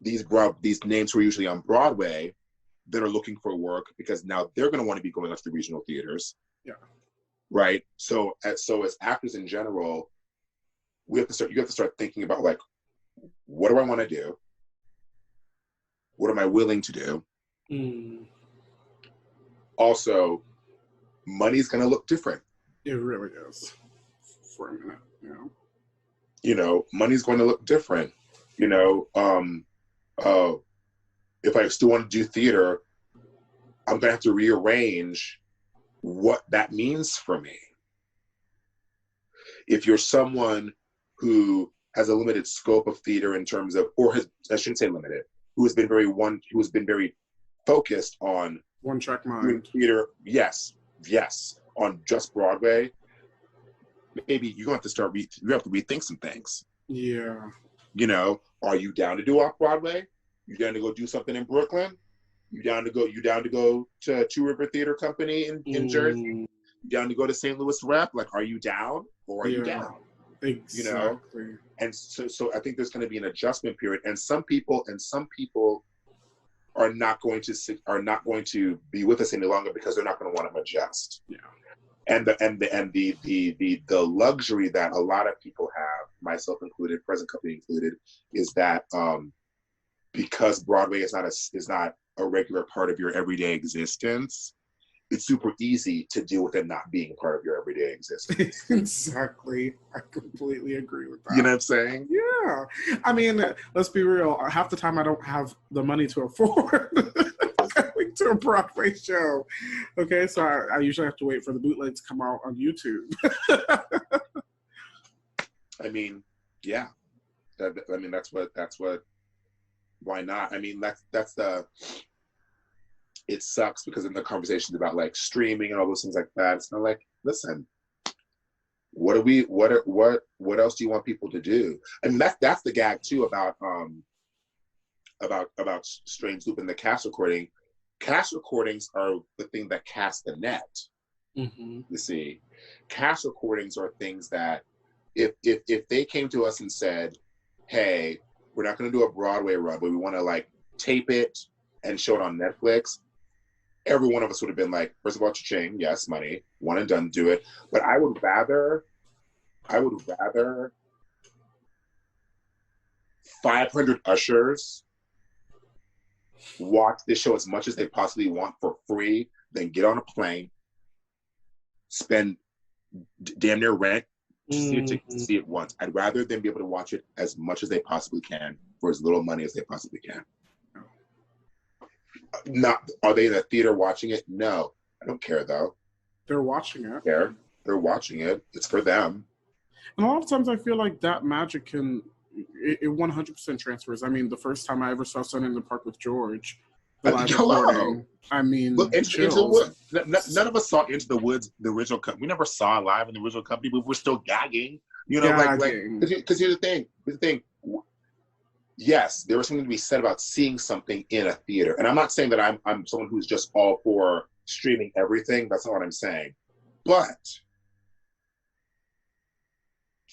these names who are usually on Broadway that are looking for work, because now they're going to want to be going up to the regional theaters. Yeah. Right. So as actors in general, you have to start thinking about like, what do I want to do? What am I willing to do? Also, money's going to look different. It really is. For a minute, you know, money's going to look different. You know, if I still want to do theater, I'm going to have to rearrange what that means for me. If you're someone who has a limited scope of theater in terms of, I shouldn't say limited, who has been very focused on one-track mind theater, yes, on just Broadway, maybe you're going to have to rethink some things. Yeah. You know, are you down to do off Broadway? You down to go do something in Brooklyn? You down to go to Two River Theater Company in Jersey? You down to go to St. Louis Rep? Like, are you down or are you down? Exactly. You know? And so I think there's going to be an adjustment period, and some people are not going to be with us any longer because they're not going to want to adjust. Yeah. And the luxury that a lot of people have, myself included, present company included, is that because Broadway is not a regular part of your everyday existence, it's super easy to deal with it not being part of your everyday existence. Exactly. I completely agree with that. You know what I'm saying? Yeah. I mean, let's be real. Half the time I don't have the money to afford going to a Broadway show. Okay, so I usually have to wait for the bootleg to come out on YouTube. I mean, yeah. That's what. Why not? I mean, that's the. It sucks because in the conversations about like streaming and all those things like that, it's not like, listen, what else do you want people to do? I mean, that's the gag too about Strange Loop and the cast recording. Cast recordings are the thing that cast the net. Mm-hmm. You see, cast recordings are things that if they came to us and said, hey, we're not going to do a Broadway run, but we want to like tape it and show it on Netflix, every one of us would have been like, first of all, cha-ching, yes, money, one and done, do it. But I would rather 500 ushers watch this show as much as they possibly want for free than get on a plane, spend damn near rent to see it once. I'd rather them be able to watch it as much as they possibly can for as little money as they possibly can. Not, are they in the theater watching it? No, I don't care though. They're watching it. They're watching it. It's for them. And a lot of times I feel like that magic it 100% transfers. I mean, the first time I ever saw Sun in the Park with George, the live recording, I mean, look, none of us saw Into the Woods, the original company. We never saw it live in the original company, but we're still gagging. You know, because here's the thing. Yes, there was something to be said about seeing something in a theater. And I'm not saying that I'm someone who's just all for streaming everything. That's not what I'm saying. But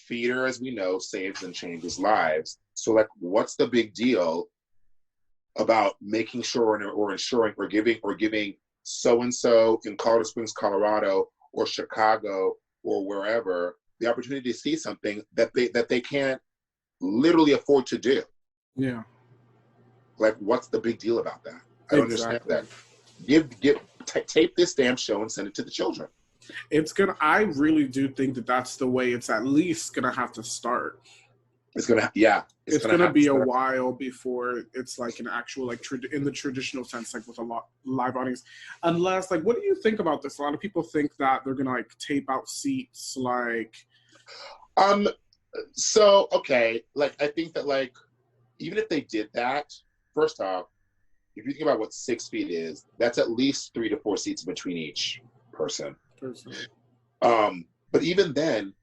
theater, as we know, saves and changes lives. So, like, what's the big deal about making sure or ensuring or giving so-and-so in Colorado Springs, Colorado, or Chicago, or wherever, the opportunity to see something that they can't literally afford to do? Yeah. Like, what's the big deal about that? I don't understand that. Tape this damn show and send it to the children. I really do think that that's the way it's at least gonna have to start. It's gonna be a while before it's like an actual, like, in the traditional sense, like with a live audience. Unless, like, what do you think about this? A lot of people think that they're gonna like tape out seats, like. So okay, like, I think that, like, even if they did that, first off, if you think about what 6 feet is, that's at least 3 to 4 seats between each person. But even then,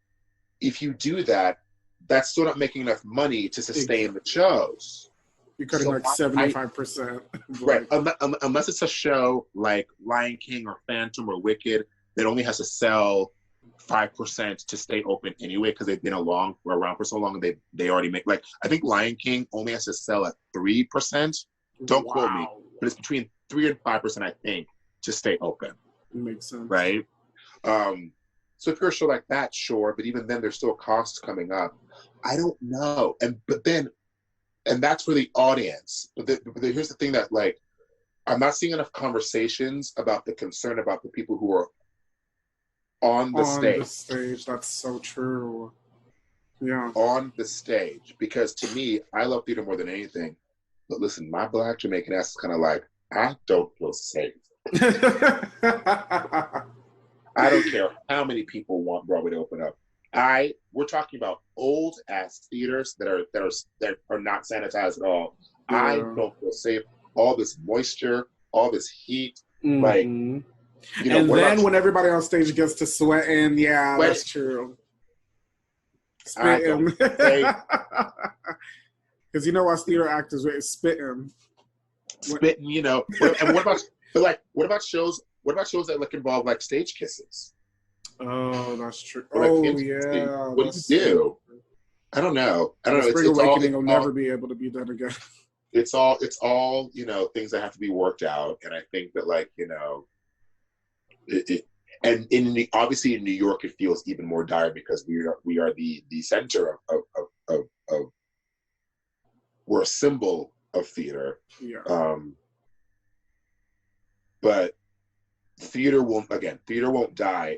if you do that, that's still not making enough money to sustain the shows. You're cutting like 75%. Right. Unless it's a show like Lion King or Phantom or Wicked that only has to sell 5% to stay open anyway because they've been around for so long and they already make, like, I think Lion King only has to sell at 3%. Don't quote me, but it's between 3 and 5%, I think, to stay open. It makes sense. Right? So if you're a show like that, sure, but even then there's still costs coming up. I don't know. And that's for the audience. But here's the thing that, like, I'm not seeing enough conversations about the concern about the people who are on the stage. That's so true. Yeah. On the stage. Because to me, I love theater more than anything. But listen, my Black Jamaican ass is kind of like, I don't feel safe. I don't care how many people want Broadway to open up. We're talking about old ass theaters that are not sanitized at all. Yeah. I don't feel safe. All this moisture, all this heat, like. You know, and then when everybody on stage gets to sweating, that's true. Spitting. Because you know us theater actors is spitting. Spitting, you know. And what about shows that like involve like stage kisses? Oh, that's true. Or, like, Oh, yeah. What do you do? I don't know. Spring Awakening will never be able to be done again. It's all, you know, things that have to be worked out. And I think that, like, you know, obviously in New York, it feels even more dire because we are the center of we're a symbol of theater. Yeah. But theater won't die.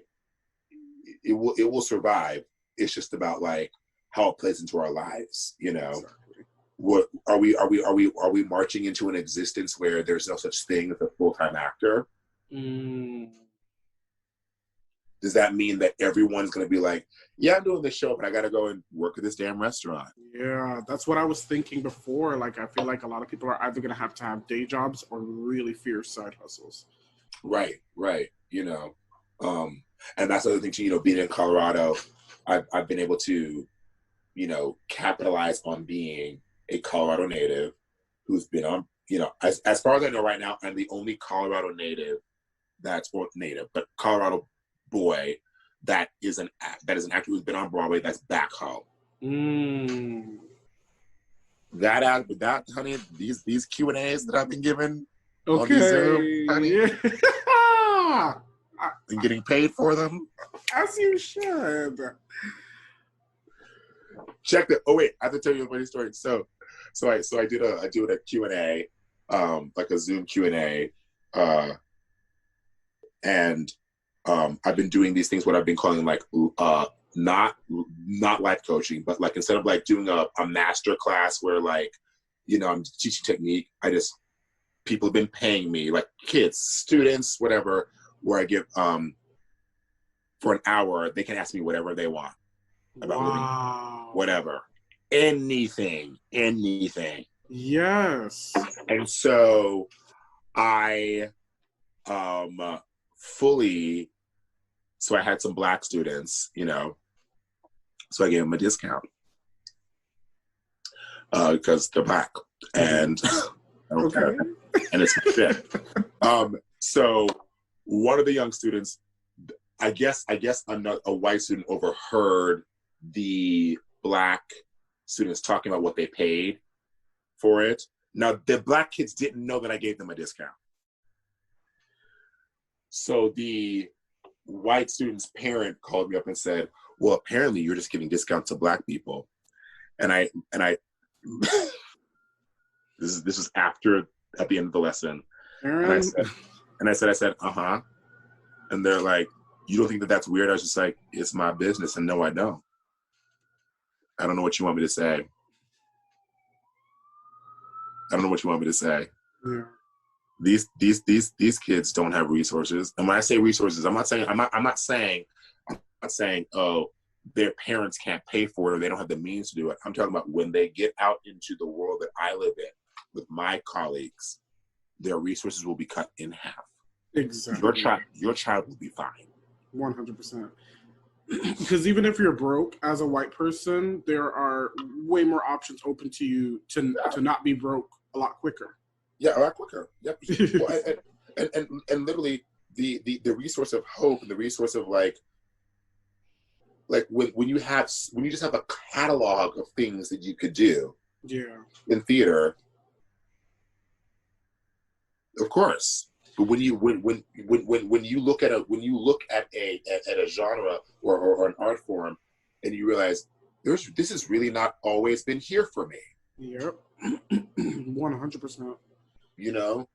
It will survive. It's just about like how it plays into our lives, you know. Exactly. What are we marching into an existence where there's no such thing as a full-time actor? Does that mean that everyone's going to be like, yeah, I'm doing this show, but I got to go and work at this damn restaurant? Yeah, that's what I was thinking before. Like, I feel like a lot of people are either going to have day jobs or really fierce side hustles. Right. You know, and that's the other thing too, you know, being in Colorado, I've been able to, you know, capitalize on being a Colorado native who's been on, you know, as far as I know right now, I'm the only Colorado native but Colorado boy that is an actor who's been on Broadway that's back home. That honey, these Q&As that I've been given on these Zoom, honey, yeah. and getting paid for them, as you should. Check that. Oh wait, I have to tell you a funny story. So I did a Q&A, like a Zoom Q&A, and I've been doing these things, what I've been calling like not life coaching, but like instead of like doing a master class where like, you know, I'm teaching technique, people have been paying me, like kids, students, whatever, where I give for an hour, they can ask me whatever they want about living, whatever, anything. Yes. And so I so I had some Black students, you know, so I gave them a discount because they're Black and okay. And it's shit. So one of the young students, I guess a white student overheard the Black students talking about what they paid for it. Now the Black kids didn't know that I gave them a discount. So the white student's parent called me up and said, well, apparently you're just giving discounts to Black people. And I this is after, at the end of the lesson. And I said, uh-huh. And they're like, you don't think that that's weird? I was just like, it's my business. And no, I don't. I don't know what you want me to say. Yeah. These kids don't have resources. And when I say resources, I'm not saying, oh, their parents can't pay for it or they don't have the means to do it. I'm talking about when they get out into the world that I live in with my colleagues, their resources will be cut in half. Exactly. Your child will be fine. 100%. Because even if you're broke as a white person, there are way more options open to you to not be broke a lot quicker. Yeah, a lot quicker. Yep. Well, and literally the resource of hope and the resource of like when you just have a catalog of things that you could do. Yeah. In theater, of course. But when you look at a genre or an art form, and you realize this has really not always been here for me. Yep. 100%. You know.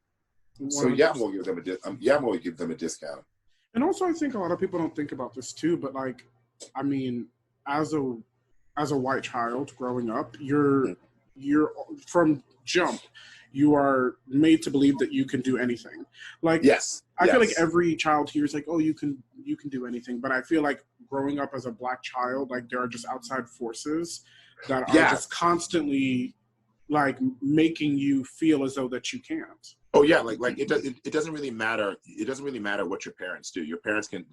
100%. So yeah, I'm gonna give them a discount. And also, I think a lot of people don't think about this too. But like, I mean, as a white child growing up, you're from jump. You are made to believe that you can do anything. Like, yes, I feel like every child here is like, oh, you can do anything. But I feel like growing up as a Black child, like there are just outside forces that are just constantly like making you feel as though that you can't. Oh yeah, like it doesn't really matter. It doesn't really matter what your parents do. Your parents can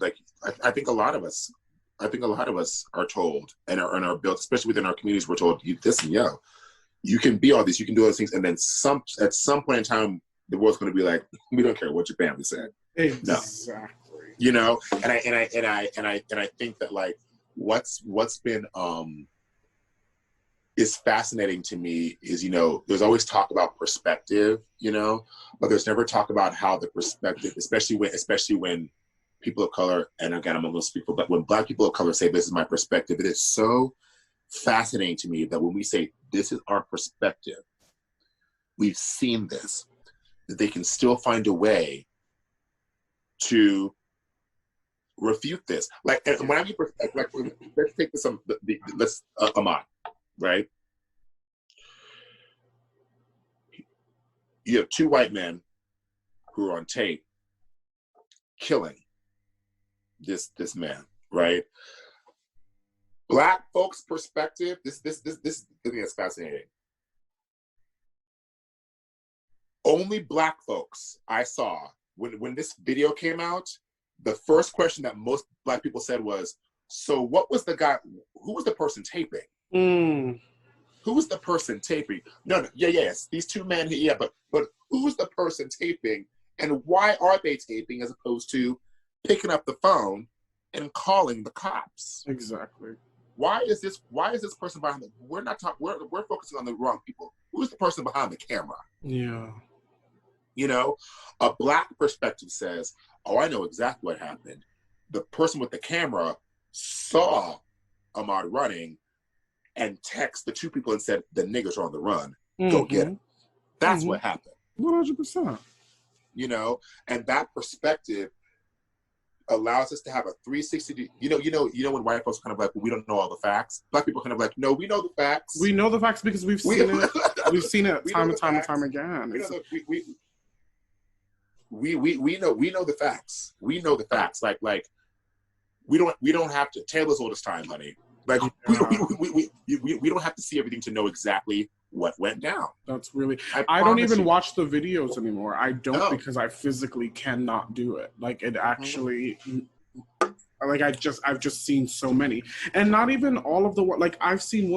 I think a lot of us are told and are built, especially within our communities, we're told, listen, yo, you can be all these, you can do all those things, and then at some point in time, the world's going to be like, we don't care what your family said. Exactly. No. You know, and I think that like what's been is fascinating to me is, you know, there's always talk about perspective, you know, but there's never talk about how the perspective, especially when people of color, and again, I'm going to speak for, but when Black people of color say, this is my perspective, it is so fascinating to me that when we say, this is our perspective, we've seen this, that they can still find a way to refute this. Like, and when I mean, like, let's take this, let's, Ahmaud, right? You have two white men who are on tape killing this man, right? Black folks' perspective, this thing is fascinating. Only Black folks I saw, when this video came out, the first question that most Black people said was, so what was the guy, who was the person taping? Who was the person taping? No, yes, these two men, yeah, but who's the person taping, and why are they taping as opposed to picking up the phone and calling the cops? Exactly. Why is this person behind the, we're not talking, we're focusing on the wrong people. Who's the person behind the camera? Yeah. You know, a Black perspective says, oh, I know exactly what happened. The person with the camera saw Ahmaud running and text the two people and said, the niggers are on the run. Go get him. That's what happened. 100%. You know, and that perspective allows us to have a 360. You know when white folks kind of like, well, we don't know all the facts. Black people kind of like, no, we know the facts. We know the facts because we've seen it. We've seen it time and time again. We know the facts. We know the facts. Like we don't have to. Taylor's oldest time, honey. Like we don't have to see everything to know exactly what went down. That's really. I don't even watch the videos anymore. I don't because I physically cannot do it. Like it actually. Like I've just seen so many, and not even all of the like I've seen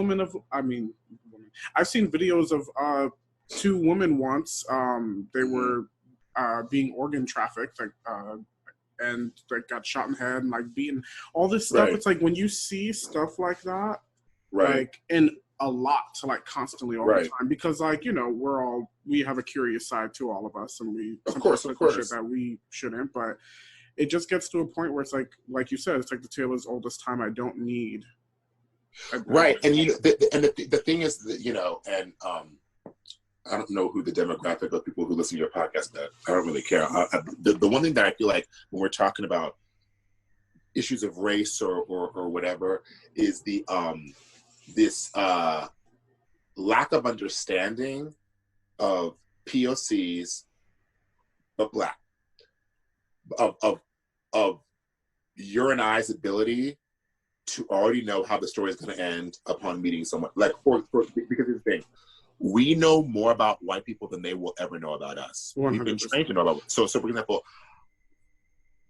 I've seen videos of two women once. They were being organ trafficked, like and like got shot in the head and like beaten. All this stuff. Right. It's like when you see stuff like that, right? Like and a lot to like constantly all the time because like you know we have a curious side to all of us and we of course shit that we shouldn't, but it just gets to a point where it's like you said, it's like the Taylor's oldest time. I don't need. Right, and you know, the thing is that, you know, and I don't know who the demographic of people who listen to your podcast is. I don't really care. The one thing that I feel like when we're talking about issues of race or whatever is the this lack of understanding of POCs, but Black, of your and I's ability to already know how the story is going to end upon meeting someone. Like because here's the thing, we know more about white people than they will ever know about us. 100%. We've been trained to know about. So for example,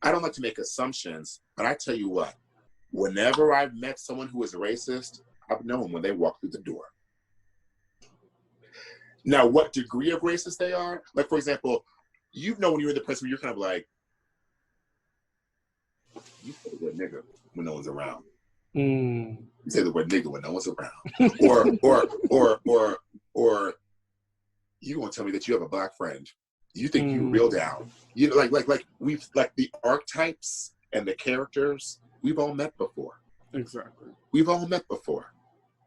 I don't like to make assumptions, but I tell you what, whenever I've met someone who is a racist, I've known when they walk through the door. Now, what degree of racist they are, like for example, you know when you're in the place where you're kind of like, you say the word nigger when no one's around. You say the word nigger when no one's around. or you gonna tell me that you have a Black friend. You think you're real down. You know, like we've like the archetypes and the characters, we've all met before. Exactly. We've all met before.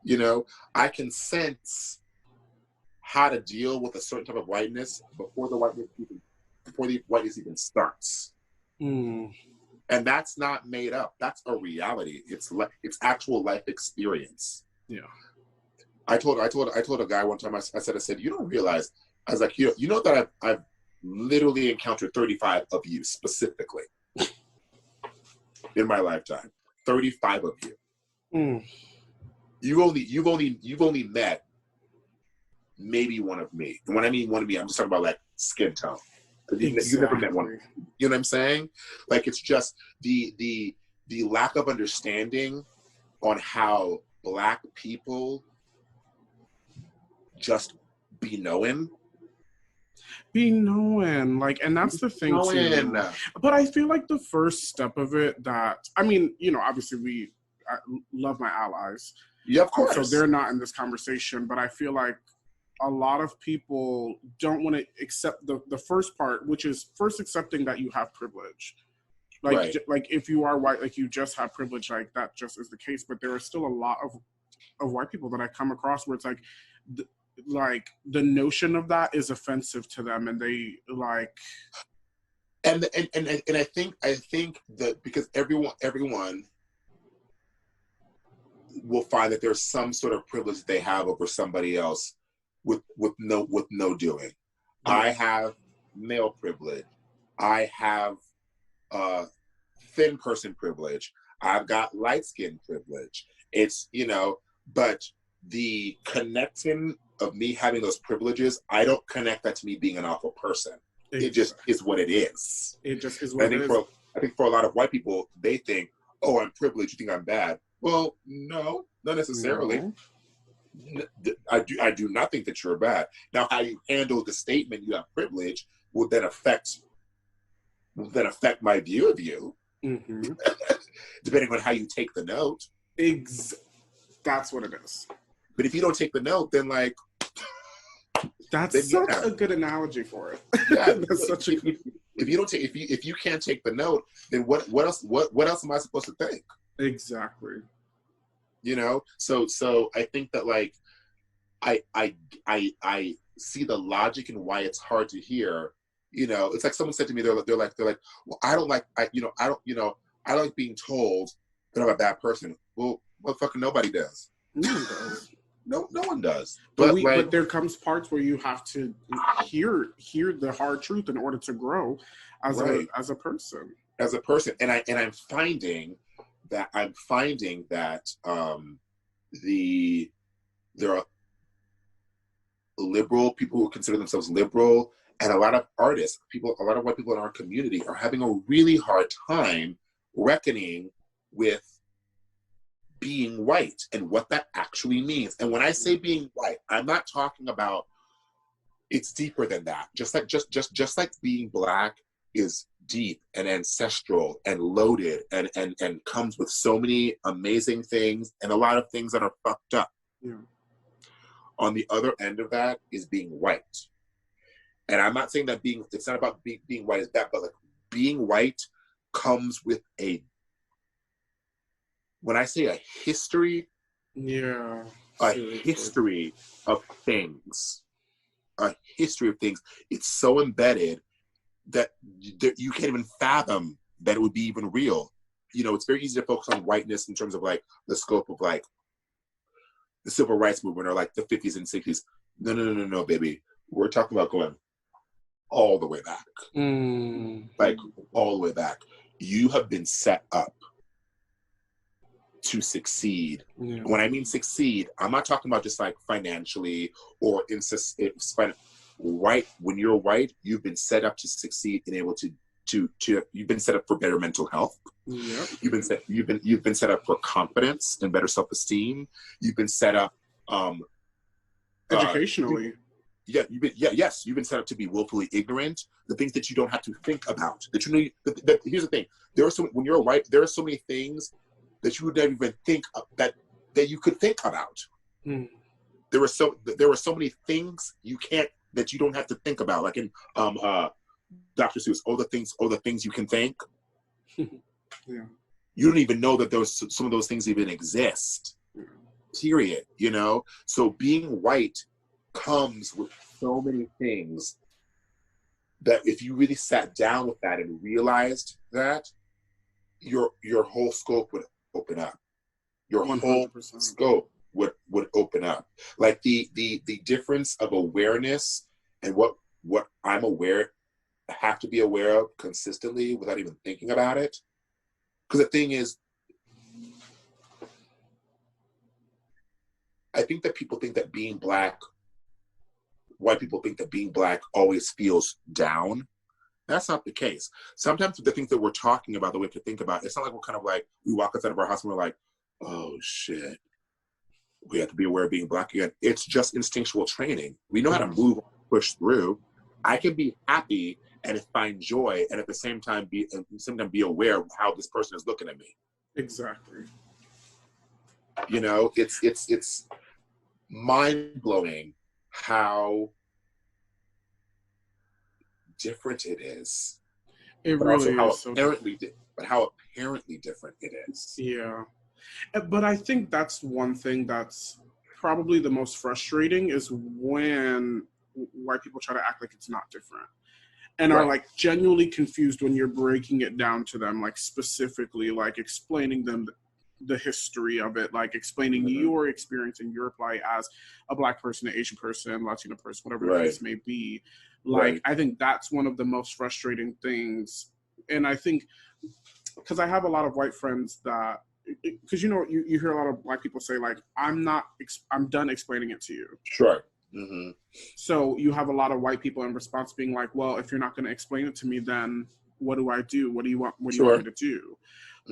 You know, I can sense how to deal with a certain type of whiteness before the whiteness even starts. And that's not made up. That's a reality. It's actual life experience. Yeah. I told a guy one time. I said, you don't realize. I was like, you know that I've literally encountered 35 of you specifically in my lifetime. 35 of you. You've only met maybe one of me. And when I mean one of me, I'm just talking about like skin tone. Exactly. You never met one. You know what I'm saying? Like it's just the lack of understanding on how Black people just be known. Be known, like, and that's the thing too. But I feel like the first step of it, that, I mean, you know, obviously I love my allies. Yeah, of course. So they're not in this conversation, but I feel like a lot of people don't want to accept the first part, which is first accepting that you have privilege. Like, right. Like if you are white, like you just have privilege, like that just is the case. But there are still a lot of white people that I come across where it's like, the notion of that is offensive to them, and they like. And I think that because everyone will find that there's some sort of privilege they have over somebody else with no doing. I have male privilege. I have thin person privilege. I've got light skin privilege. It's, you know, but the connecting of me having those privileges, I don't connect that to me being an awful person. Exactly. It just is what it is. It just is what it is. I think for a lot of white people, they think, oh, I'm privileged, you think I'm bad. Well, no, not necessarily. No. I do not think that you're bad. Now, how you handle the statement you have privilege will then affect my view of you, depending on how you take the note. That's what it is. But if you don't take the note, then like that's such a good analogy for it. Yeah, that's such a good. If you can't take the note, then what else am I supposed to think? Exactly. You know, so I think that like I see the logic in why it's hard to hear. You know, it's like someone said to me, they're like, well, I don't like being told that I'm a bad person. Well, fucking nobody does. No one does. No one does. But there comes parts where you have to hear the hard truth in order to grow as a person. As a person, and I'm finding that there are liberal people who consider themselves liberal, and a lot of artists, a lot of white people in our community are having a really hard time reckoning with being white and what that actually means. And when I say being white, I'm not talking about, it's deeper than that. Just like being Black is deep and ancestral and loaded and comes with so many amazing things and a lot of things that are fucked up. Yeah. On the other end of that is being white. And I'm not saying that it's not about being white is bad, but like being white comes with when I say a history, history of things, it's so embedded that you can't even fathom that it would be even real. You know, it's very easy to focus on whiteness in terms of like the scope of like the civil rights movement or like the 50s and 60s. No, baby. We're talking about going all the way back. Like all the way back. You have been set up to succeed. Yeah. When I mean succeed, I'm not talking about just like financially or white. When you're white, you've been set up to succeed and able to you've been set up for better mental health. Yep. You've been set up for confidence and better self-esteem. You've been set up educationally. You've been set up to be willfully ignorant. The things that you don't have to think about. Here's the thing. When you're white, there are so many things that you would never even think of, that you could think about. There were so many things that you don't have to think about. Like in Dr. Seuss, all the things you can think. Yeah. You don't even know that some of those things even exist. Period. You know? So being white comes with so many things that if you really sat down with that and realized that, your whole scope would open up. Your 100%. Whole scope would open up. Like the difference of awareness and what I'm aware, I have to be aware of consistently without even thinking about it. Because the thing is, I think that people think that being Black, white people think that being Black always feels down. That's not the case. Sometimes the things that we're talking about, the way to think about, it's not like we're kind of like, we walk outside of our house and we're like, oh shit, We have to be aware of being Black again. It's just instinctual training. We know how to move, push through. I can be happy and find joy, and at the same time be aware of how this person is looking at me. Exactly. You know, it's mind blowing how different it is. It but really also is. How apparently different it is. Yeah. But I think that's one thing that's probably the most frustrating is when white people try to act like it's not different and are like genuinely confused when you're breaking it down to them, like specifically like explaining them the history of it, like explaining your experience and your plight as a Black person, an Asian person, Latino person, whatever the case may be. Like, I think that's one of the most frustrating things. And I think, because I have a lot of white friends that, because you know, you hear a lot of Black people say like, I'm done explaining it to you. Sure. So you have a lot of white people in response being like, well, if you're not going to explain it to me, then what do I do? What do you want? What do you want me to do?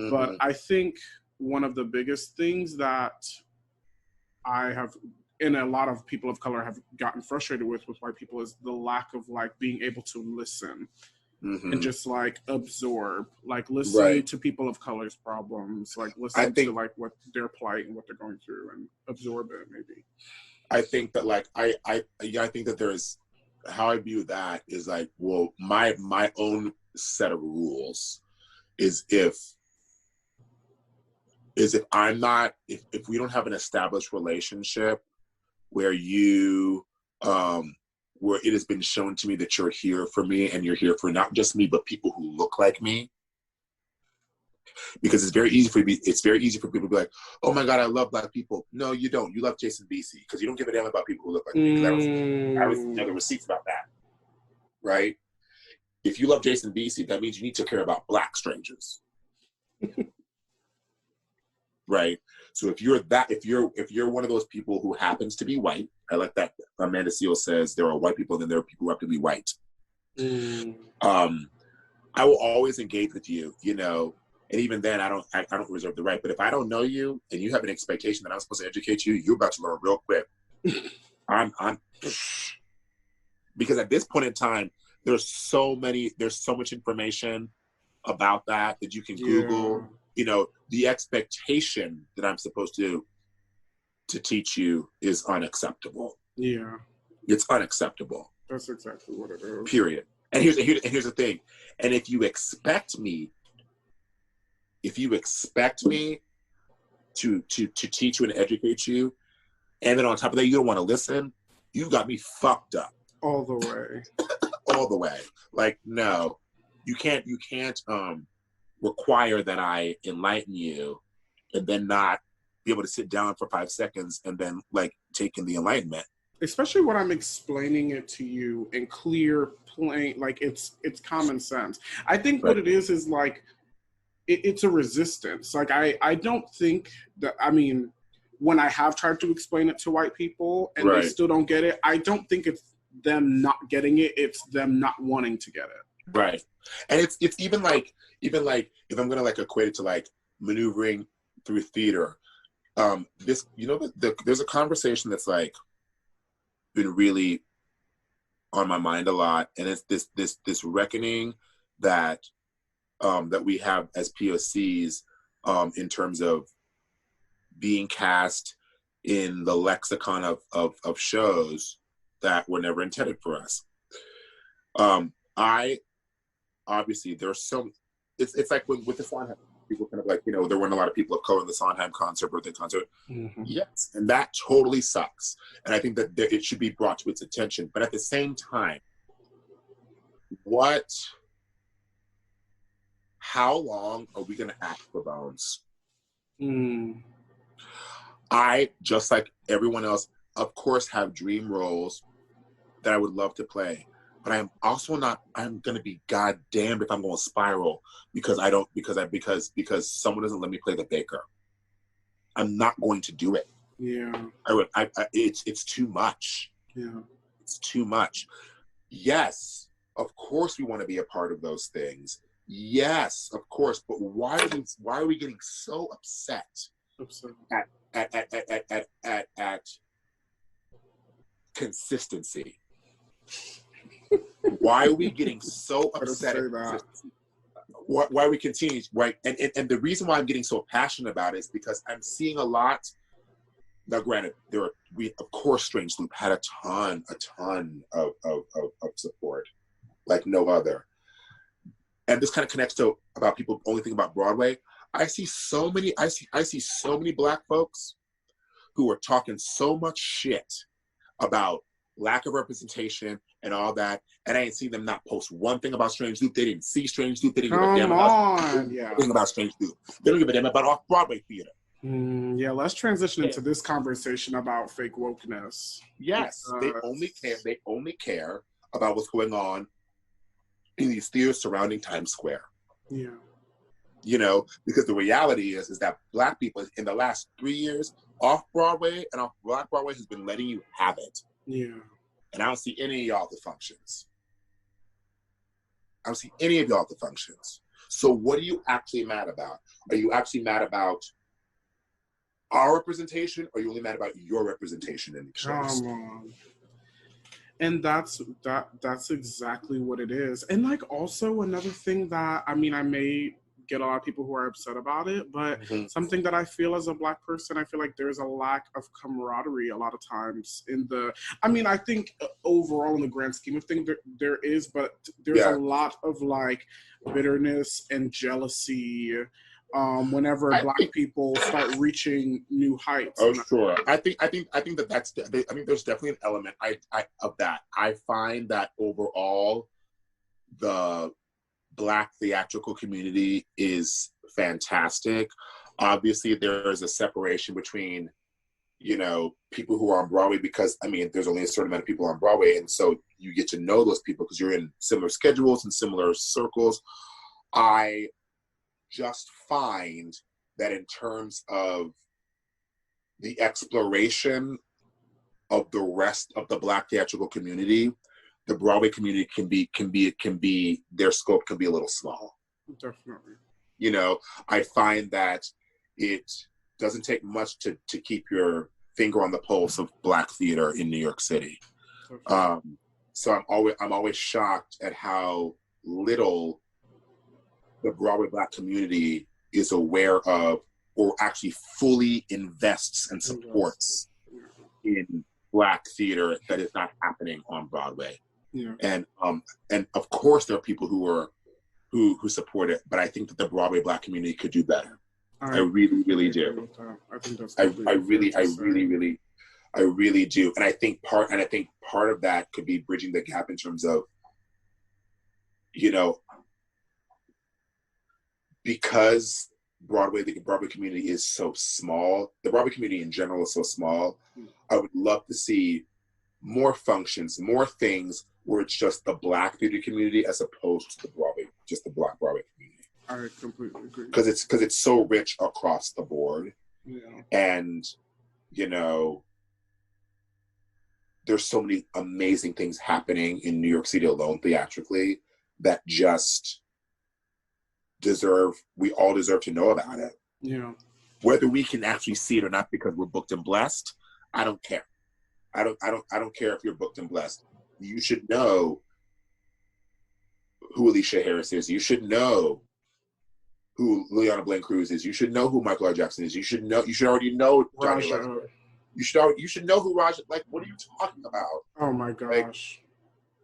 But I think one of the biggest things that I have, and a lot of people of color have gotten frustrated with white people, is the lack of like being able to listen and just like absorb, like listen to people of color's problems, like listen to like what their plight and what they're going through and absorb it maybe. I think that like I think that there's, how I view that is like, well, my own set of rules is if I'm not, if we don't have an established relationship where you where it has been shown to me that you're here for me and you're here for not just me but people who look like me, because it's very easy for people to be like, oh my God, I love Black people. No, you don't. You love Jason Veasey because you don't give a damn about people who look like me. I always know the receipts about that, right? If you love Jason Veasey, that means you need to care about Black strangers. Right. So if you're one of those people who happens to be white, I like that Amanda Seal says there are white people, then there are people who have to be white. I will always engage with you, you know, and even then I don't reserve the right. But if I don't know you and you have an expectation that I'm supposed to educate you, you're about to learn real quick. I'm because at this point in time, there's so much information about that you can Google. You know, the expectation that I'm supposed to teach you is unacceptable. Yeah. It's unacceptable. That's exactly what it is. Period. And here's the thing. And if you expect me to teach you and educate you, and then on top of that you don't want to listen, you've got me fucked up. All the way. All the way. Like, no. You can't require that I enlighten you and then not be able to sit down for 5 seconds and then like take in the enlightenment. Especially when I'm explaining it to you in clear, plain, like it's common sense. I think what it is like, it's a resistance. Like I don't think that, I mean, when I have tried to explain it to white people and they still don't get it, I don't think it's them not getting it, it's them not wanting to get it. Right. And it's even like if I'm gonna like equate it to like maneuvering through theater, this, you know, there's a conversation that's like been really on my mind a lot, and it's this reckoning that that we have as POCs in terms of being cast in the lexicon of shows that were never intended for us. Obviously there's some, it's like with the Sondheim, people kind of like, you know, there weren't a lot of people of color in the Sondheim birthday concert. Yes, and that totally sucks. And I think that it should be brought to its attention. But at the same time, how long are we gonna act for bones? I, just like everyone else, of course, have dream roles that I would love to play. But I'm also not, I'm going to be goddamned if I'm going to spiral because someone doesn't let me play the baker. I'm not going to do it. Yeah. It's too much. Yeah. It's too much. Yes, of course we want to be a part of those things. Yes, of course. But why are we getting so upset at consistency. Why are we getting so upset at consistency? Why we continue, right? And the reason why I'm getting so passionate about it is because I'm seeing a lot. Now, granted, of course, Strange Loop had a ton of support, like no other. And this kind of connects to about people only think about Broadway. I see so many Black folks who are talking so much shit about lack of representation and all that, and I ain't seen them not post one thing about Strange Loop. They didn't see Strange Loop. They didn't give a damn about Strange Loop. They don't give a damn about off-Broadway theater. Yeah, let's transition into this conversation about fake wokeness. Yes, they only care about what's going on in these theaters surrounding Times Square. Yeah. You know, because the reality is that Black people in the last 3 years, off-Broadway and off-Black Broadway has been letting you have it. Yeah. And I don't see any of y'all at the functions. I don't see any of y'all at the functions. So what are you actually mad about? Are you actually mad about our representation, or are you only mad about your representation in the shows? Come on. And that's exactly what it is. And like also another thing that, I mean, I may get a lot of people who are upset about it, but something that I feel as a Black person, I feel like there's a lack of camaraderie a lot of times I think overall in the grand scheme of things there is, but there's a lot of like bitterness and jealousy whenever Black people start reaching new heights. Oh, sure. I think there's definitely an element of that. I find that overall, the Black theatrical community is fantastic. Obviously, there is a separation between, you know, people who are on Broadway because, I mean, there's only a certain amount of people on Broadway, and so you get to know those people because you're in similar schedules and similar circles. I just find that in terms of the exploration of the rest of the Black theatrical community, the Broadway community can be their scope can be a little small. Definitely. You know, I find that it doesn't take much to keep your finger on the pulse of Black theater in New York City. So I'm always shocked at how little the Broadway Black community is aware of or actually fully invests and supports in Black theater that is not happening on Broadway. Yeah. And of course there are people who support it, but I think that the Broadway Black community could do better. I really, really do. I think that's I really do. And I think part of that could be bridging the gap in terms of, you know, because the Broadway community is so small, the Broadway community in general is so small, I would love to see more functions, more things where it's just the Black theater community as opposed to just the Black Broadway community. I completely agree. Because it's so rich across the board. Yeah. And, you know, there's so many amazing things happening in New York City alone theatrically that just we all deserve to know about it. Yeah. Whether we can actually see it or not because we're booked and blessed, I don't care. I don't care if you're booked and blessed. You should know who Alicia Harris is. You should know who Liliana Blaine Cruz is. You should know who Michael R. Jackson is. You should already know Johnny Elizabeth. You should know who Raja. Like, what are you talking about? Oh my gosh! Like,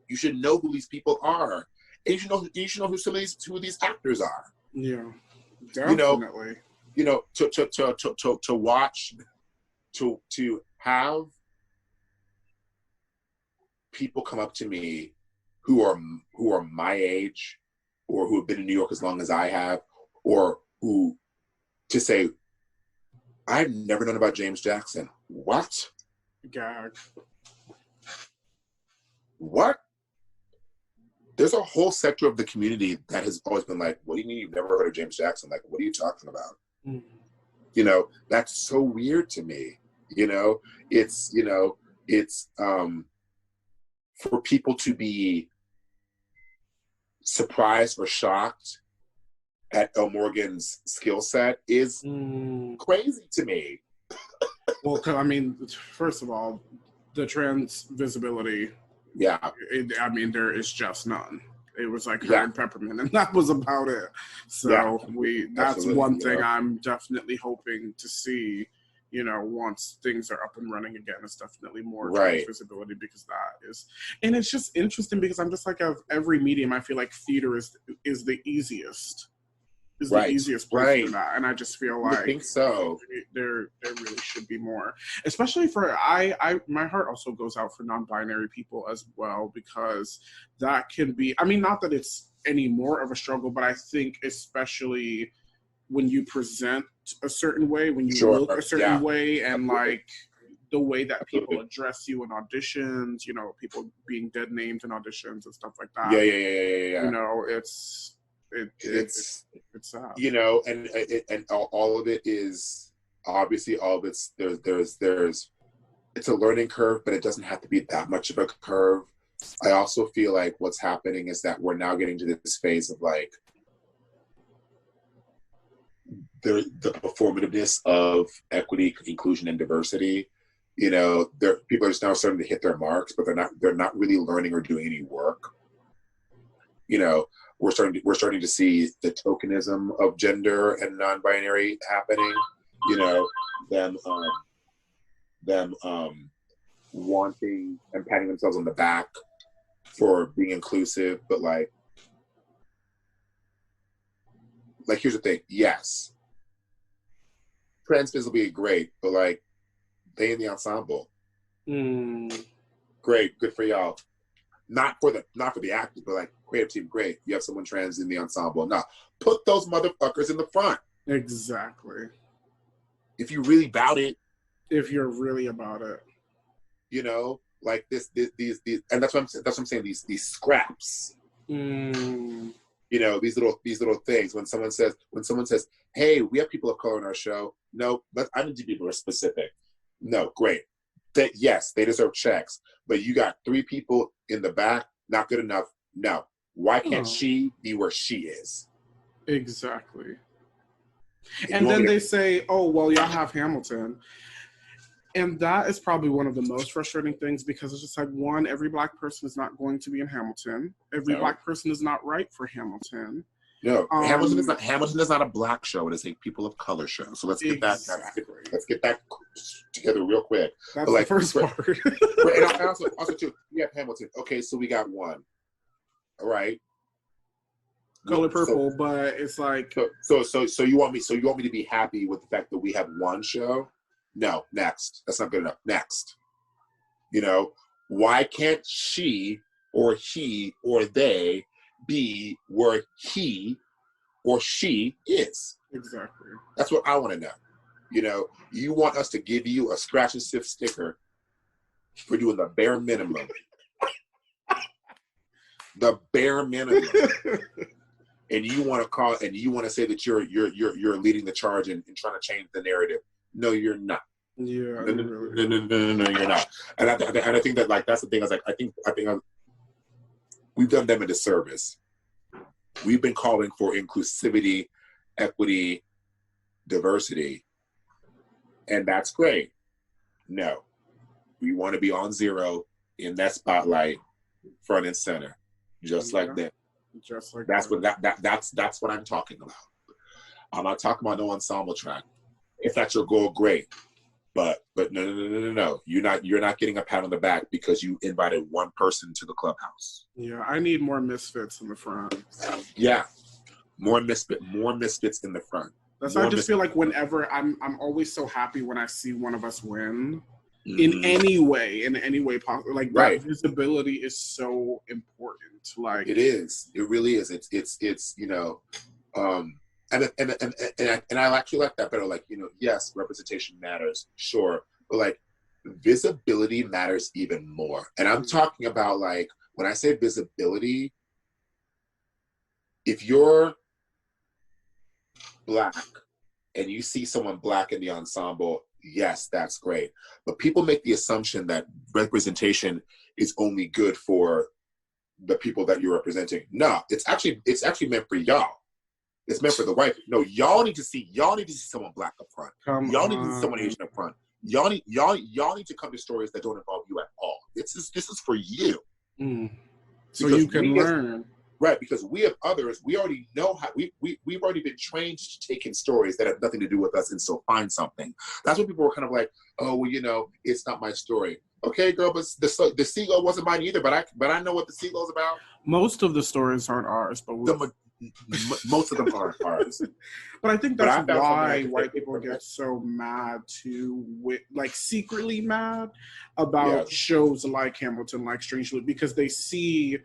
you should know who these people are, and you should know who who these actors are. Yeah, definitely. You know, to watch, to have people come up to me who are my age or who have been in New York as long as I have, or who to say, I've never known about James Jackson. What? God. What? There's a whole sector of the community that has always been like, what do you mean you've never heard of James Jackson? Like, what are you talking about? Mm-hmm. You know, that's so weird to me. You know, it's for people to be surprised or shocked at El Morgan's skill set is crazy to me. Well, 'cause, I mean, first of all, the trans visibility. Yeah. I mean, there is just none. It was like her and Peppermint, and that was about it. So that's one thing I'm definitely hoping to see, you know, once things are up and running again. It's definitely more trans visibility, because that is, and it's just interesting because I'm just like, of every medium, I feel like theater is the easiest. Is the easiest place for that, and I just feel like I think so. There really should be more, especially for my heart also goes out for non-binary people as well, because that can be, I mean, not that it's any more of a struggle, but I think especially when you present a certain way, when you look a certain way, and like the way that people address you in auditions, you know, people being dead names in auditions and stuff like that. Yeah. You know, it's sad. You know, and all of it is obviously there's it's a learning curve, but it doesn't have to be that much of a curve. I also feel like what's happening is that we're now getting to this phase of like the performativeness of equity, inclusion, and diversity. You know, people are just now starting to hit their marks, but they're not really learning or doing any work. You know, we're starting to see the tokenism of gender and non-binary happening. You know, them wanting and patting themselves on the back for being inclusive, but like here's the thing. Yes, trans will be great, but like they in the ensemble, great, good for y'all. Not for the actors, but like creative team, great. You have someone trans in the ensemble. No, put those motherfuckers in the front. Exactly. If you really about it. If you're really about it. You know, like these, and that's what I'm saying. These scraps. You know, these little things. When someone says, "Hey, we have people of color in our show," no, but I need to be more specific. No, great. Yes, they deserve checks, but you got 3 people in the back, not good enough. No, why can't she be where she is? Exactly. And then they say, "Oh, well, y'all have Hamilton," and that is probably one of the most frustrating things, because it's just like, one, every Black person is not going to be in Hamilton. Every Black person is not right for Hamilton. No, Hamilton is not a Black show. It is a people of color show. So let's get that together real quick. That's the first part. And also too, we have Hamilton. Okay, so we got one. All right. Color purple, but it's like so you want me to be happy with the fact that we have one show? No, next. That's not good enough. Next. You know, why can't she or he or they be where he or she is? Exactly. That's what I want to know. You know, you want us to give you a scratch and sniff sticker for doing the bare minimum. The bare minimum. And you want to say that you're leading the charge and trying to change the narrative. No, you're not. Yeah. No, you're not. And I think that, like, that's the thing. I think we've done them a disservice. We've been calling for inclusivity, equity, diversity, and that's great. No, we want to be on zero in that spotlight, front and center, just like that. Just like that's what I'm talking about. I'm not talking about no ensemble track. If that's your goal, great. But no. You're not getting a pat on the back because you invited one person to the clubhouse. Yeah, I need more misfits in the front. Yeah, more misfits in the front. That's why I just feel like whenever I'm always so happy when I see one of us win. In any way possible. Like, that visibility is so important. Like, it is. It really is. It's you know, and I actually like that better. Like, you know, yes, representation matters, sure, but like visibility matters even more. And I'm talking about, like, when I say visibility, if you're Black and you see someone Black in the ensemble, yes, that's great. But people make the assumption that representation is only good for the people that you're representing. No, it's actually meant for y'all. It's meant for the white. No, y'all need to see someone Black up front. Y'all need to see someone Asian up front. y'all need to come to stories that don't involve you at all. This is for you. So you can learn. Right, because we have others, we already know how, we've already been trained to take in stories that have nothing to do with us and still find something. That's when people were kind of like, oh, well, you know, it's not my story. Okay, girl, but the seagull wasn't mine either, but I know what the seagull's about. Most of the stories aren't ours, but most of them aren't ours. But I think that's why white people get so mad like secretly mad about shows like Hamilton, like Strange Loop, because they see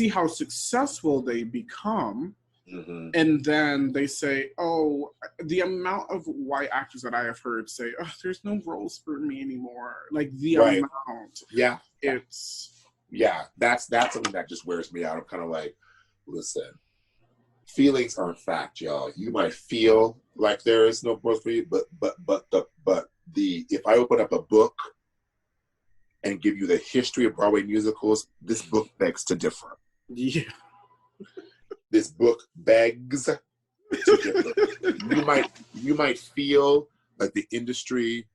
how successful they become, and then they say, oh, the amount of white actors that I have heard say, oh, there's no roles for me anymore. Like the amount. Yeah. It's... Yeah, that's something that just wears me out. I'm kind of like, listen, feelings aren't fact, y'all. You might feel like there is no growth for you, but if I open up a book and give you the history of Broadway musicals, this book begs to differ. Yeah. This book begs to differ. You might feel like the industry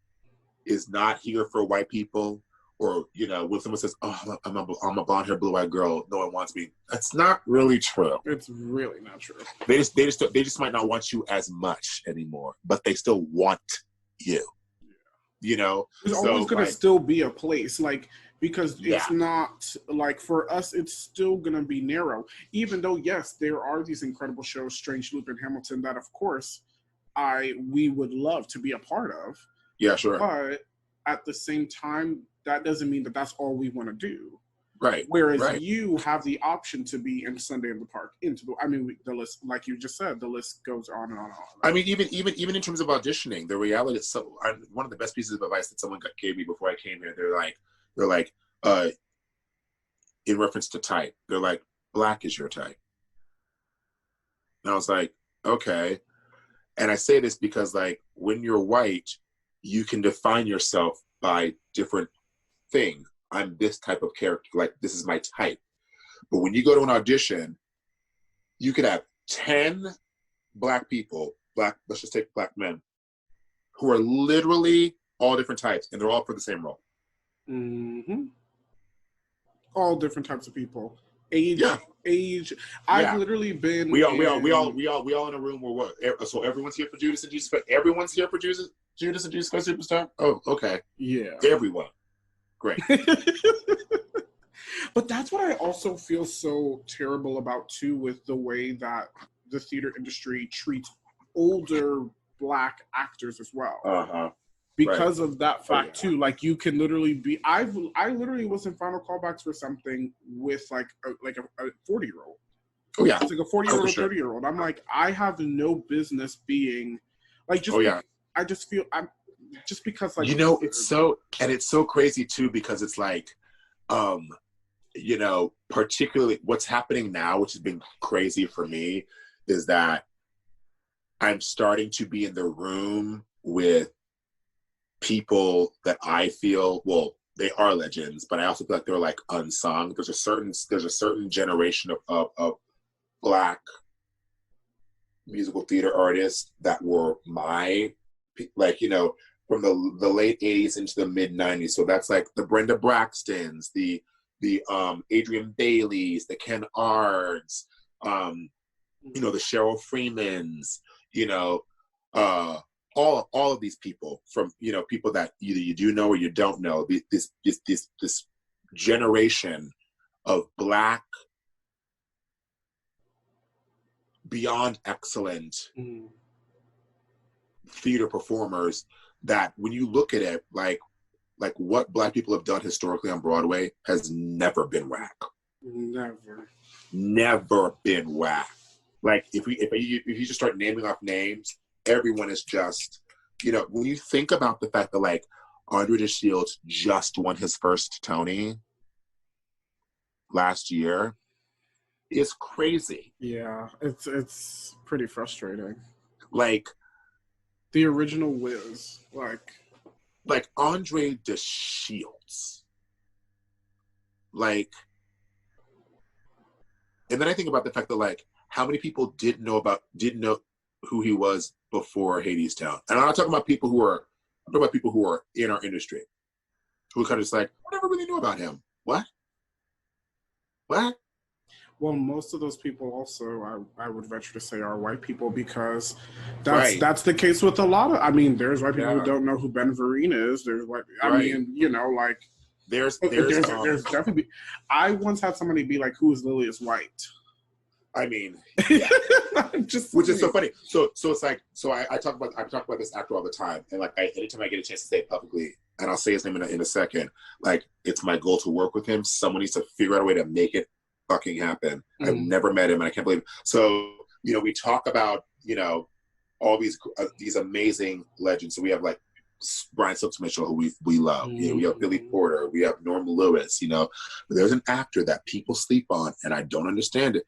is not here for white people, or, you know, when someone says, oh, I'm a blonde hair, blue eyed girl, no one wants me. That's not really true. It's really not true. They just might not want you as much anymore, but they still want you. You know, there's always gonna still be a place, like, because it's not like, for us, it's still gonna be narrow. Even though, yes, there are these incredible shows, Strange Loop and Hamilton, that of course we would love to be a part of. Yeah, sure. But at the same time, that doesn't mean that that's all we want to do. Right. Whereas you have the option to be in Sunday in the Park, the list, like you just said, the list goes on and on and on. I mean, even in terms of auditioning, the reality is, one of the best pieces of advice that someone gave me before I came here, they're like, in reference to type, they're like, black is your type. And I was like, okay. And I say this because, like, when you're white, you can define yourself by different things. I'm this type of character, like, this is my type. But when you go to an audition, you could have 10 black people, let's just take black men, who are literally all different types, and they're all for the same role. All different types of people. Age. I've literally been. We all in a room where what? So everyone's here for Judas and Jesus. Everyone's here for Judas and Jesus Christ Superstar. Oh, okay. Yeah. Everyone. Great. But that's what I also feel so terrible about too, with the way that the theater industry treats older black actors as well. Because of that fact too, like, you can literally be. I literally was in final callbacks for something with like a 40-year-old. Oh yeah, it's like a 40-year-old, 30-year-old. I'm like, I have no business being like just. I just feel just because, like, you know, it's so crazy too, because it's like, you know, particularly what's happening now, which has been crazy for me, is that I'm starting to be in the room with people that I feel, well, they are legends, but I also feel like they're like unsung. There's a certain generation of black musical theater artists that were like, you know, from the late 80s into the mid 90s. So that's like the Brenda Braxtons, the Adrian Baileys, the Ken Ards, you know, the Cheryl Freemans, you know, all of these people, from, you know, people that either you do know or you don't know, this generation of black, beyond excellent theater performers, that when you look at it, like what black people have done historically on Broadway has never been whack. Never been whack. Like, if you just start naming off names, everyone is just, you know, when you think about the fact that, like, Andre DeShields just won his first Tony last year, it's crazy. Yeah, it's pretty frustrating. Like, the original Wiz, like Andre DeShields, like, and then I think about the fact that, like, how many people didn't know who he was before Hadestown. And I'm not talking about people who are I'm talking about people who are in our industry, who kind of just like, I never really knew about him. What? Well, most of those people also, I would venture to say, are white people, because that's the case with a lot of. I mean, there's white people who don't know who Ben Vereen is. There's white. I mean, you know, like there's definitely. I once had somebody be like, "Who is Lilius White?" I mean, yeah. Which is so funny. So it's like, I talk about this actor all the time, and like anytime I get a chance to say it publicly, and I'll say his name in a second. Like, it's my goal to work with him. Someone needs to figure out a way to make it fucking happen. I've never met him, and I can't believe it. So, you know, we talk about, you know, all these amazing legends. So we have like Brian Stokes Mitchell, who we love. You know, we have Billy Porter, we have Norm Lewis. You know, but there's an actor that people sleep on, and I don't understand it.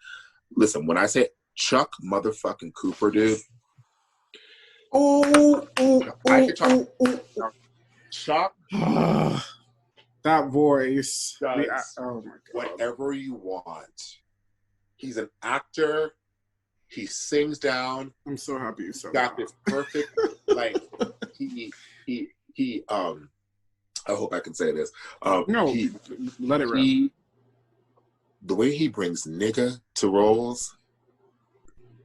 Listen, when I say Chuck motherfucking Cooper, dude. I could talk. Chuck. That voice. Oh my God. Whatever you want. He's an actor. He sings down. I'm so happy you said got that. This perfect, like, he I hope I can say this. Let it rip. The way he brings nigga to roles,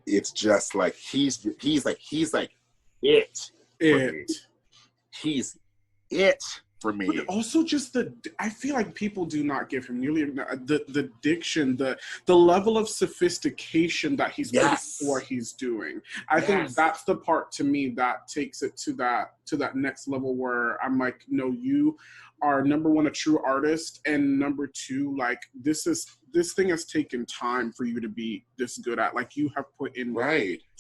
it's just like he's like it. He's it for me. But also just I feel like people do not give him nearly the diction, the level of sophistication that he's putting for what he's doing. I think that's the part to me that takes it to that next level where I'm like, no, you are number one, a true artist, and number two, like this thing has taken time for you to be this good at. Like, you have put in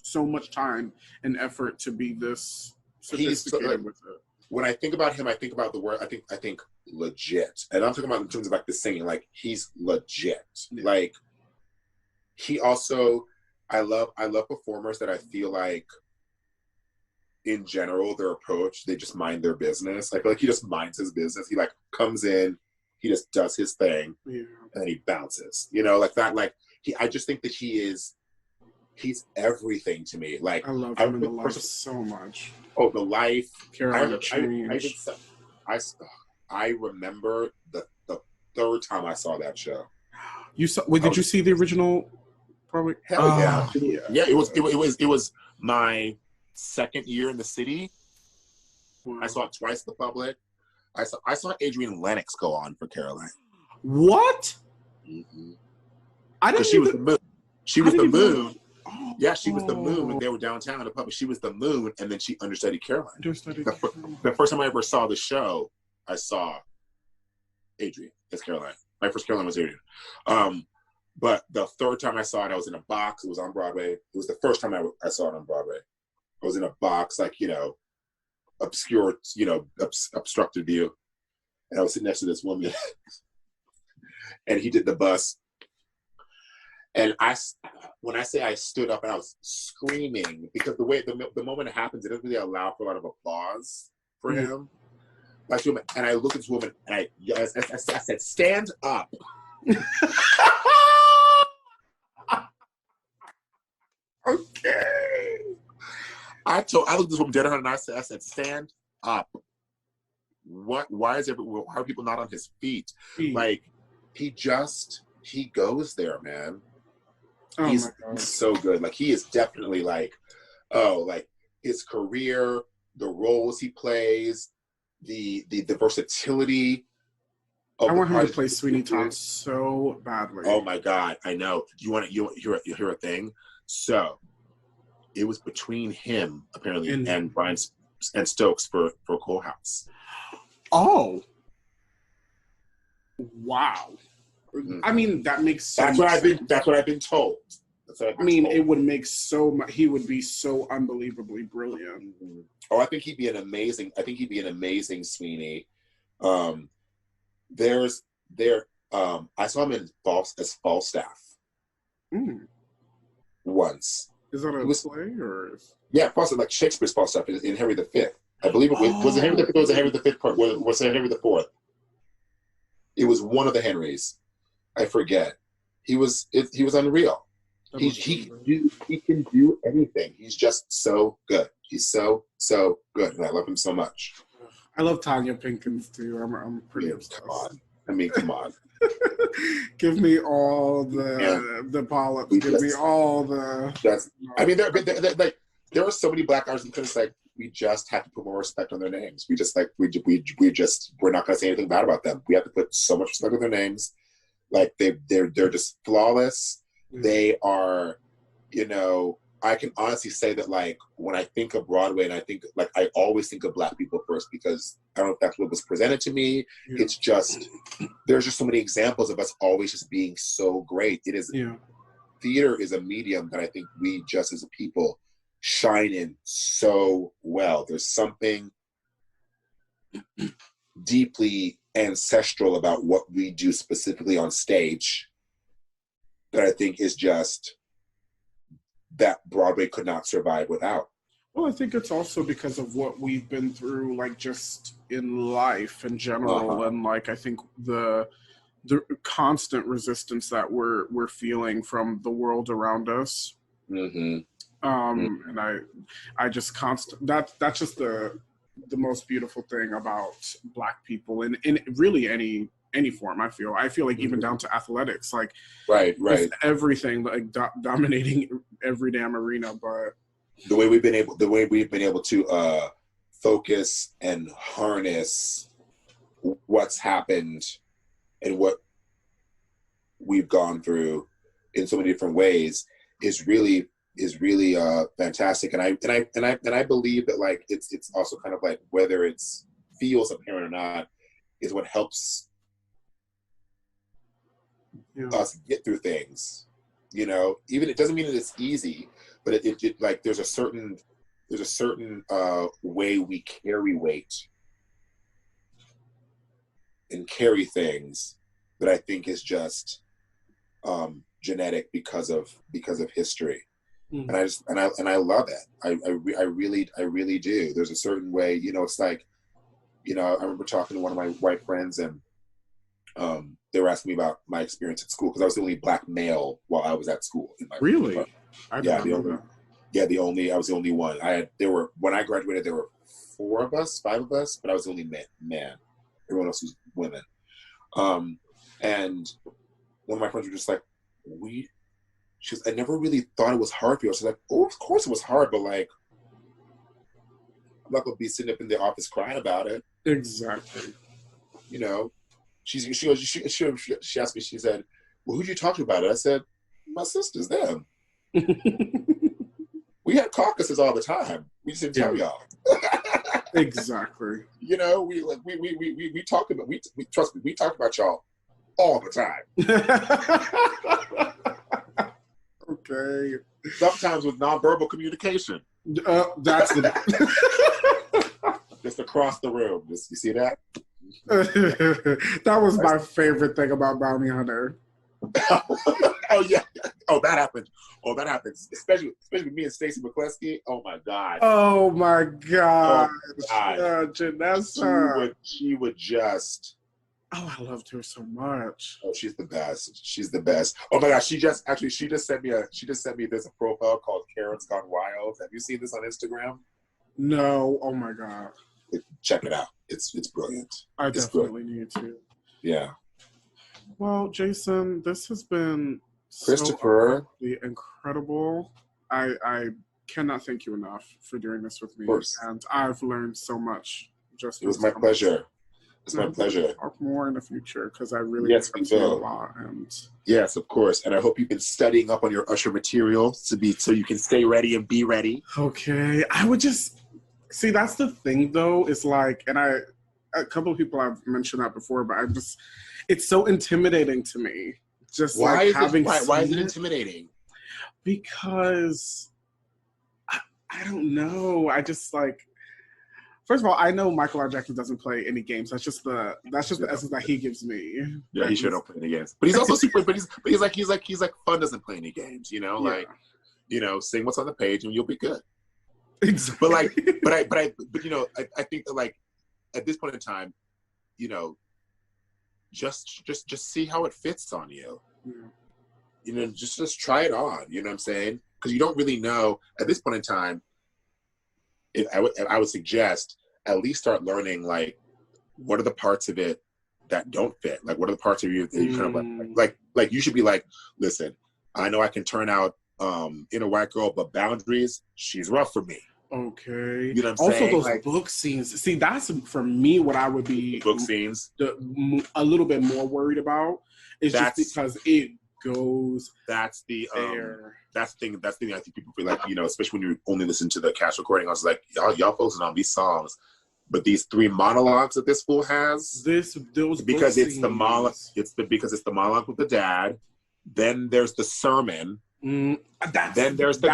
so much time and effort to be this sophisticated with it. When I think about him, I think about the word. I think legit, and I'm talking about in terms of like the singing. Like, he's legit. Yeah. Like, he also, I love performers that I feel like, in general, their approach, they just mind their business. Like he just minds his business. He like comes in, he just does his thing, and then he bounces. You know, like that. Like I just think that he's everything to me. Like, I love him in The Life so much. Oh, The Life. Carolina Change. I remember the third time I saw that show. You saw? Wait, did you see the original? Probably. Hell yeah. Yeah. It was my second year in the city. Wow. I saw it twice in the public. I saw Adrienne Lennox go on for Caroline. What? Mm-hmm. I didn't. She was the moon. She was the moon. Yeah, she was the moon when they were downtown in the public. She was the moon, and then she understudied Caroline. The first time I ever saw the show, I saw Adrienne as Caroline. My first Caroline was Adrienne. But the third time I saw it, I was in a box. It was on Broadway. It was the first time I saw it on Broadway. I was in a box, like, you know, obscure, you know, obstructed view. And I was sitting next to this woman. And he did the bus. And when I say I stood up and I was screaming, because the way the moment it happens, it doesn't really allow for a lot of applause for him. And I looked at this woman and I said, "Stand up." Okay. I looked at this woman dead on her and I said, "Stand up." What? Why are people not on his feet? Like, he goes there, man. Oh, he's so good. Like, he is definitely like his career, the roles he plays, the versatility. I want him to play Sweeney Todd so badly. Oh my God, I know. You hear a thing? So it was between him apparently and Brian and Stokes for Coal House. Oh, wow. I mean, that makes sense. That's what I've been told. It would make so much. He would be so unbelievably brilliant. Mm-hmm. Oh, I think he'd be an amazing Sweeney. I saw him as Falstaff once. Is that a play or? Yeah, Falstaff, like Shakespeare's Falstaff in Henry V. I believe it was. Was it Henry V? It was Henry V part. Was it Henry IV? It was one of the Henrys. I forget. He was unreal. He can do anything. He's just so good. He's so good, and I love him so much. I love Tanya Pinkins too. I'm pretty obsessed. Come on. I mean, come on. Give me all the polyps. Give me all the. I mean, there are so many Black artists because it's like we just have to put more respect on their names. We just we're not going to say anything bad about them. We have to put so much respect on their names. Like they're just flawless. They are, I can honestly say that, like, when I think of Broadway, and I always think of Black people first, because I don't know if that's what was presented to me. Yeah. It's just, there's just so many examples of us always just being so great. It is, theater is a medium that I think we just as a people shine in so well. There's something deeply ancestral about what we do specifically on stage that I think is just that Broadway could not survive without. Well, I think it's also because of what we've been through, like, just in life in general, and like I think the constant resistance that we're feeling from the world around us. And I just that's just the most beautiful thing about Black people in really any form. I feel like even down to athletics, like right, everything, like dominating every damn arena. But the way we've been able to focus and harness what's happened and what we've gone through in so many different ways is really fantastic. And I believe that, like, it's also kind of like, whether it's feels apparent or not, is what helps us get through things. Even it doesn't mean that it's easy, but it like there's a certain way we carry weight and carry things that I think is just genetic because of history. And I love it. I really do. There's a certain way, it's like, I remember talking to one of my white friends, and they were asking me about my experience at school, because I was the only Black male while I was at school. Really? I was the only one. When I graduated, there were 5 of us, but I was the only man. Everyone else was women. And one of my friends were just like, I never really thought it was hard for you. I was like, oh, of course it was hard, but, like, I'm not going to be sitting up in the office crying about it. Exactly. She asked me, she said, well, who'd you talk to about it? I said, my sisters, them. We had caucuses all the time. We just didn't tell y'all. Exactly. We talk about, trust me, we talk about y'all all the time. Okay. Sometimes with nonverbal communication. That's just across the room. You see that? That was my favorite thing about Bounty Hunter. Oh yeah. Oh, that happened. Especially me and Stacey McCleskey. Oh my God. Oh my God. Janessa. She would just. Oh, I loved her so much. Oh, she's the best. Oh my gosh, she just sent me there's a profile called Karen's Gone Wild. Have you seen this on Instagram? No. Oh my God. Check it out. It's brilliant. I definitely need to. Yeah. Well, Jason, this has been Christopher so incredible. I cannot thank you enough for doing this with me. Of course. And I've learned so much. It was my pleasure. It's my pleasure. Talk more in the future, because I really we will. A lot. And yes, of course. And I hope you've been studying up on your Usher material so you can stay ready and be ready. Okay. I would just see, that's the thing though, is like, and a couple of people have mentioned that before, but it's so intimidating to me. Just why is it intimidating? Because I don't know. I just like. First of all, I know Michael R. Jackson doesn't play any games. That's just the essence that he gives me. Yeah, he sure don't play any games. But he's also super. But he's like fun doesn't play any games. Like, sing what's on the page and you'll be good. Exactly. But I think that, like, at this point in time, just see how it fits on you. you know, just try it on. You know what I'm saying? Because you don't really know at this point in time. I would suggest at least start learning, like, what are the parts of it that don't fit? Like, what are the parts of you that you kind of like you should be like, listen, I know I can turn out in a white girl, but boundaries, she's rough for me. Okay. You know what I'm also, saying? those like, book scenes. See, that's for me what I would be book scenes a little bit more worried about. Is just because it goes. That's the there. That's the thing I think people feel like, you know, especially when you only listen to the cast recording. I was like, y'all focusing on these songs, but these 3 monologues that this fool has. Because it's the monologue. Because it's the monologue with the dad. Then there's the sermon. Then there's the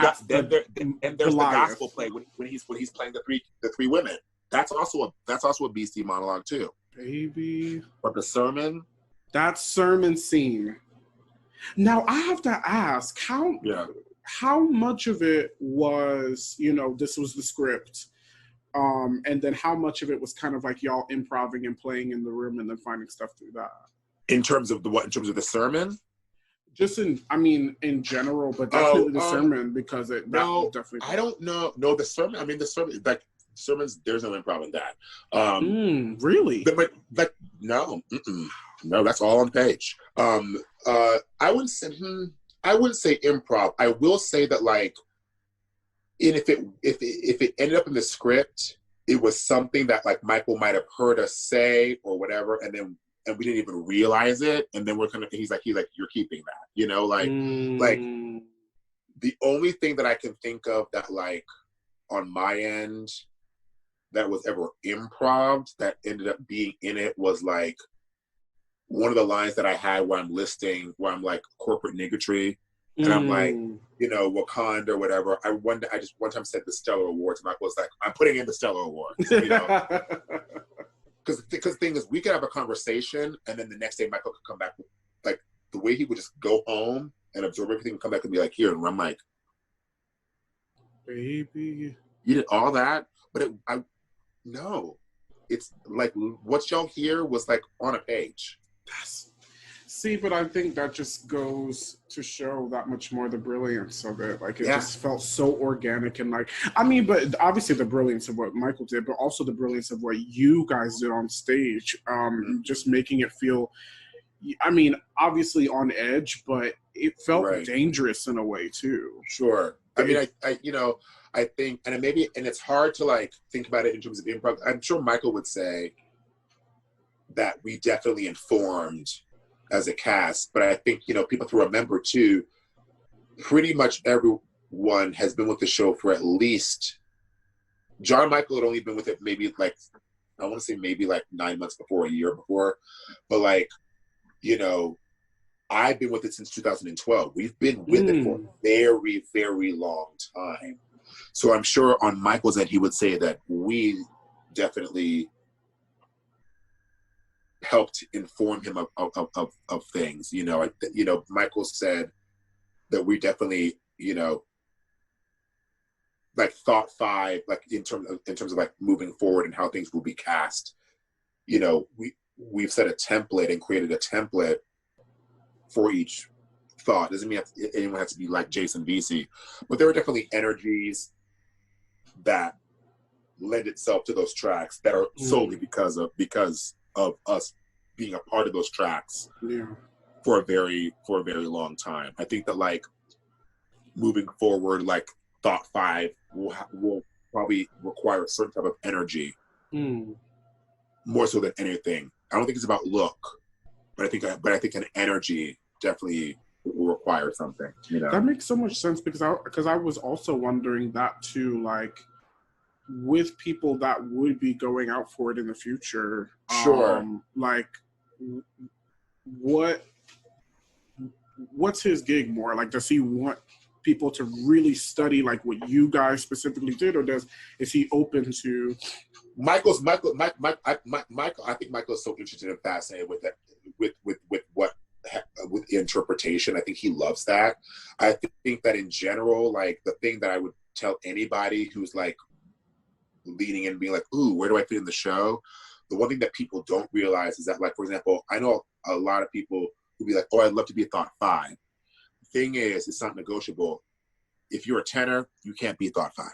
gospel play when he's playing the three women. That's also a beastie monologue too. Baby. But the sermon. That sermon scene. Now I have to ask how much of it was, you know, this was the script, and then how much of it was kind of like y'all improvising and playing in the room and then finding stuff through that. In terms of the sermon. Just in general, but definitely the sermon, because definitely. I don't know. No, the sermon. I mean, the sermon, like sermons. There's no improv in that. Really? But like, no, no, that's all on the page. I wouldn't say improv. I will say that, like, and if it ended up in the script, it was something that, like, Michael might have heard us say or whatever, and we didn't even realize it, and then he's like you're keeping that, you know, like the only thing that I can think of that, like, on my end that was ever improv that ended up being in it was, like, one of the lines that I had where I'm like corporate niggatry, and I'm like, you know, Wakanda or whatever. I just one time said the Stellar Awards, and Michael was like, I'm putting in the Stellar Awards, you know. Because the thing is, we could have a conversation, and then the next day Michael could come back with, like, the way he would just go home and absorb everything and come back and be like, here, and I'm like, baby, you did all that, but no, it's like what y'all hear was, like, on a page. See, but I think that just goes to show that much more the brilliance of it. Like, it just felt so organic, and, like, I mean, but obviously the brilliance of what Michael did, but also the brilliance of what you guys did on stage, just making it feel, I mean, obviously on edge, but it felt dangerous in a way too. Sure. I mean, I think, and it's hard to, like, think about it in terms of improv. I'm sure Michael would say that we definitely informed as a cast, but I think, you know, people have to remember too, pretty much everyone has been with the show for at least, John Michael had only been with it maybe, like, I want to say maybe like 9 months before, a year before, but, like, you know, I've been with it since 2012. We've been with it for a very, very long time. So I'm sure on Michael's end, he would say that we definitely helped inform him of things. You know, Michael said that we definitely, you know, like, thought 5, like, in terms of like moving forward and how things will be cast. You know, we've set a template and created a template for each thought. Doesn't mean anyone has to be like Jason Veasey, but there are definitely energies that lend itself to those tracks that are solely because of us being a part of those tracks for a very long time. I think that, like, moving forward, like, thought 5 will probably require a certain type of energy more so than anything. I don't think it's about look, but I think an energy definitely will require something. You know, that makes so much sense, because I was also wondering that too, like, with people that would be going out for it in the future. Sure. Like, what's his gig more? Like, does he want people to really study, like, what you guys specifically did, or is he open to? Michael. I think Michael is so interested and fascinated with that, with interpretation. I think he loves that. I think that in general, like, the thing that I would tell anybody who's, like, leaning in and being like, ooh, where do I fit in the show? The one thing that people don't realize is that, like, for example, I know a lot of people who be like, oh, I'd love to be a thought 5. thing is, it's not negotiable. If you're a tenor, you can't be thought 5.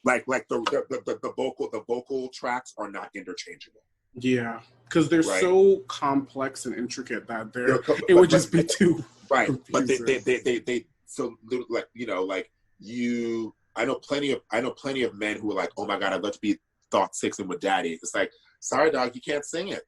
Like the vocal tracks are not interchangeable. Yeah, because they're right? so complex and intricate that it would just be too right. confusing. But they so like like you. I know plenty of men who are like, oh my God, I'd love to be thought 6 and with daddy. It's like, sorry, dog, you can't sing it.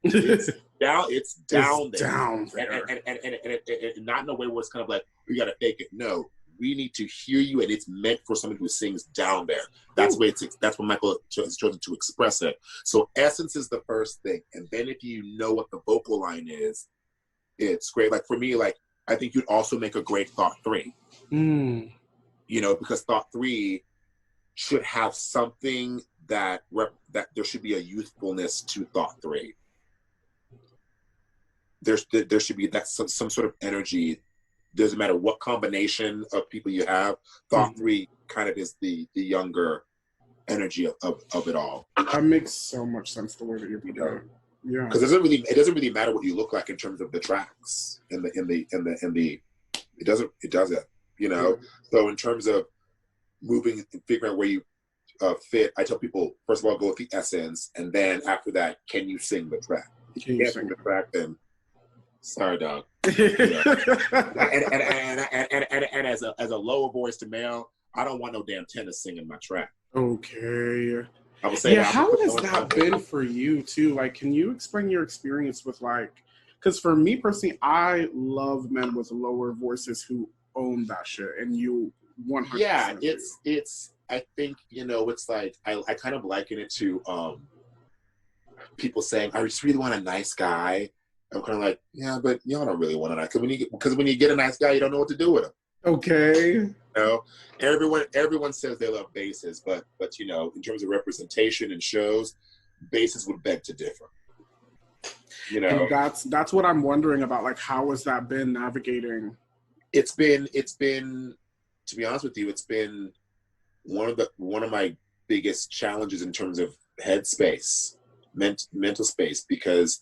It's down. It's down there. Down there. And not in a way where it's kind of like you got to fake it. No. We need to hear you, and it's meant for somebody who sings down there. That's what Michael has chosen to express it. So essence is the first thing, and then if you know what the vocal line is, it's great. Like for me, like I think you'd also make a great thought 3. Because thought 3 should have something that there should be a youthfulness to thought 3. There should be that some sort of energy. Doesn't matter what combination of people you have. Thought 3 kind of is the younger energy of it all. That makes so much sense the way that you're putting it. Yeah, because it doesn't really matter what you look like in terms of the tracks it doesn't. Yeah. So in terms of moving and figuring out where you fit, I tell people first of all go with the essence, and then after that, can you sing the track? If you can't sing the track, then sorry, dog. And as a lower voice to male, I don't want no damn tenor singing my track. Okay. I would say how has that been for you too? Like, can you explain your experience with because for me personally, I love men with lower voices who own that shit, and you 100%. Yeah, it's. I think it's like I kind of liken it to people saying, I just really want a nice guy. I'm kind of like, yeah, but y'all don't really want a nice guy. Because when you get a nice guy, you don't know what to do with him. Okay. Everyone says they love basses, but in terms of representation and shows, basses would beg to differ. And that's what I'm wondering about. Like, how has that been navigating? It's been, to be honest with you, it's been one of my biggest challenges in terms of headspace, mental space, because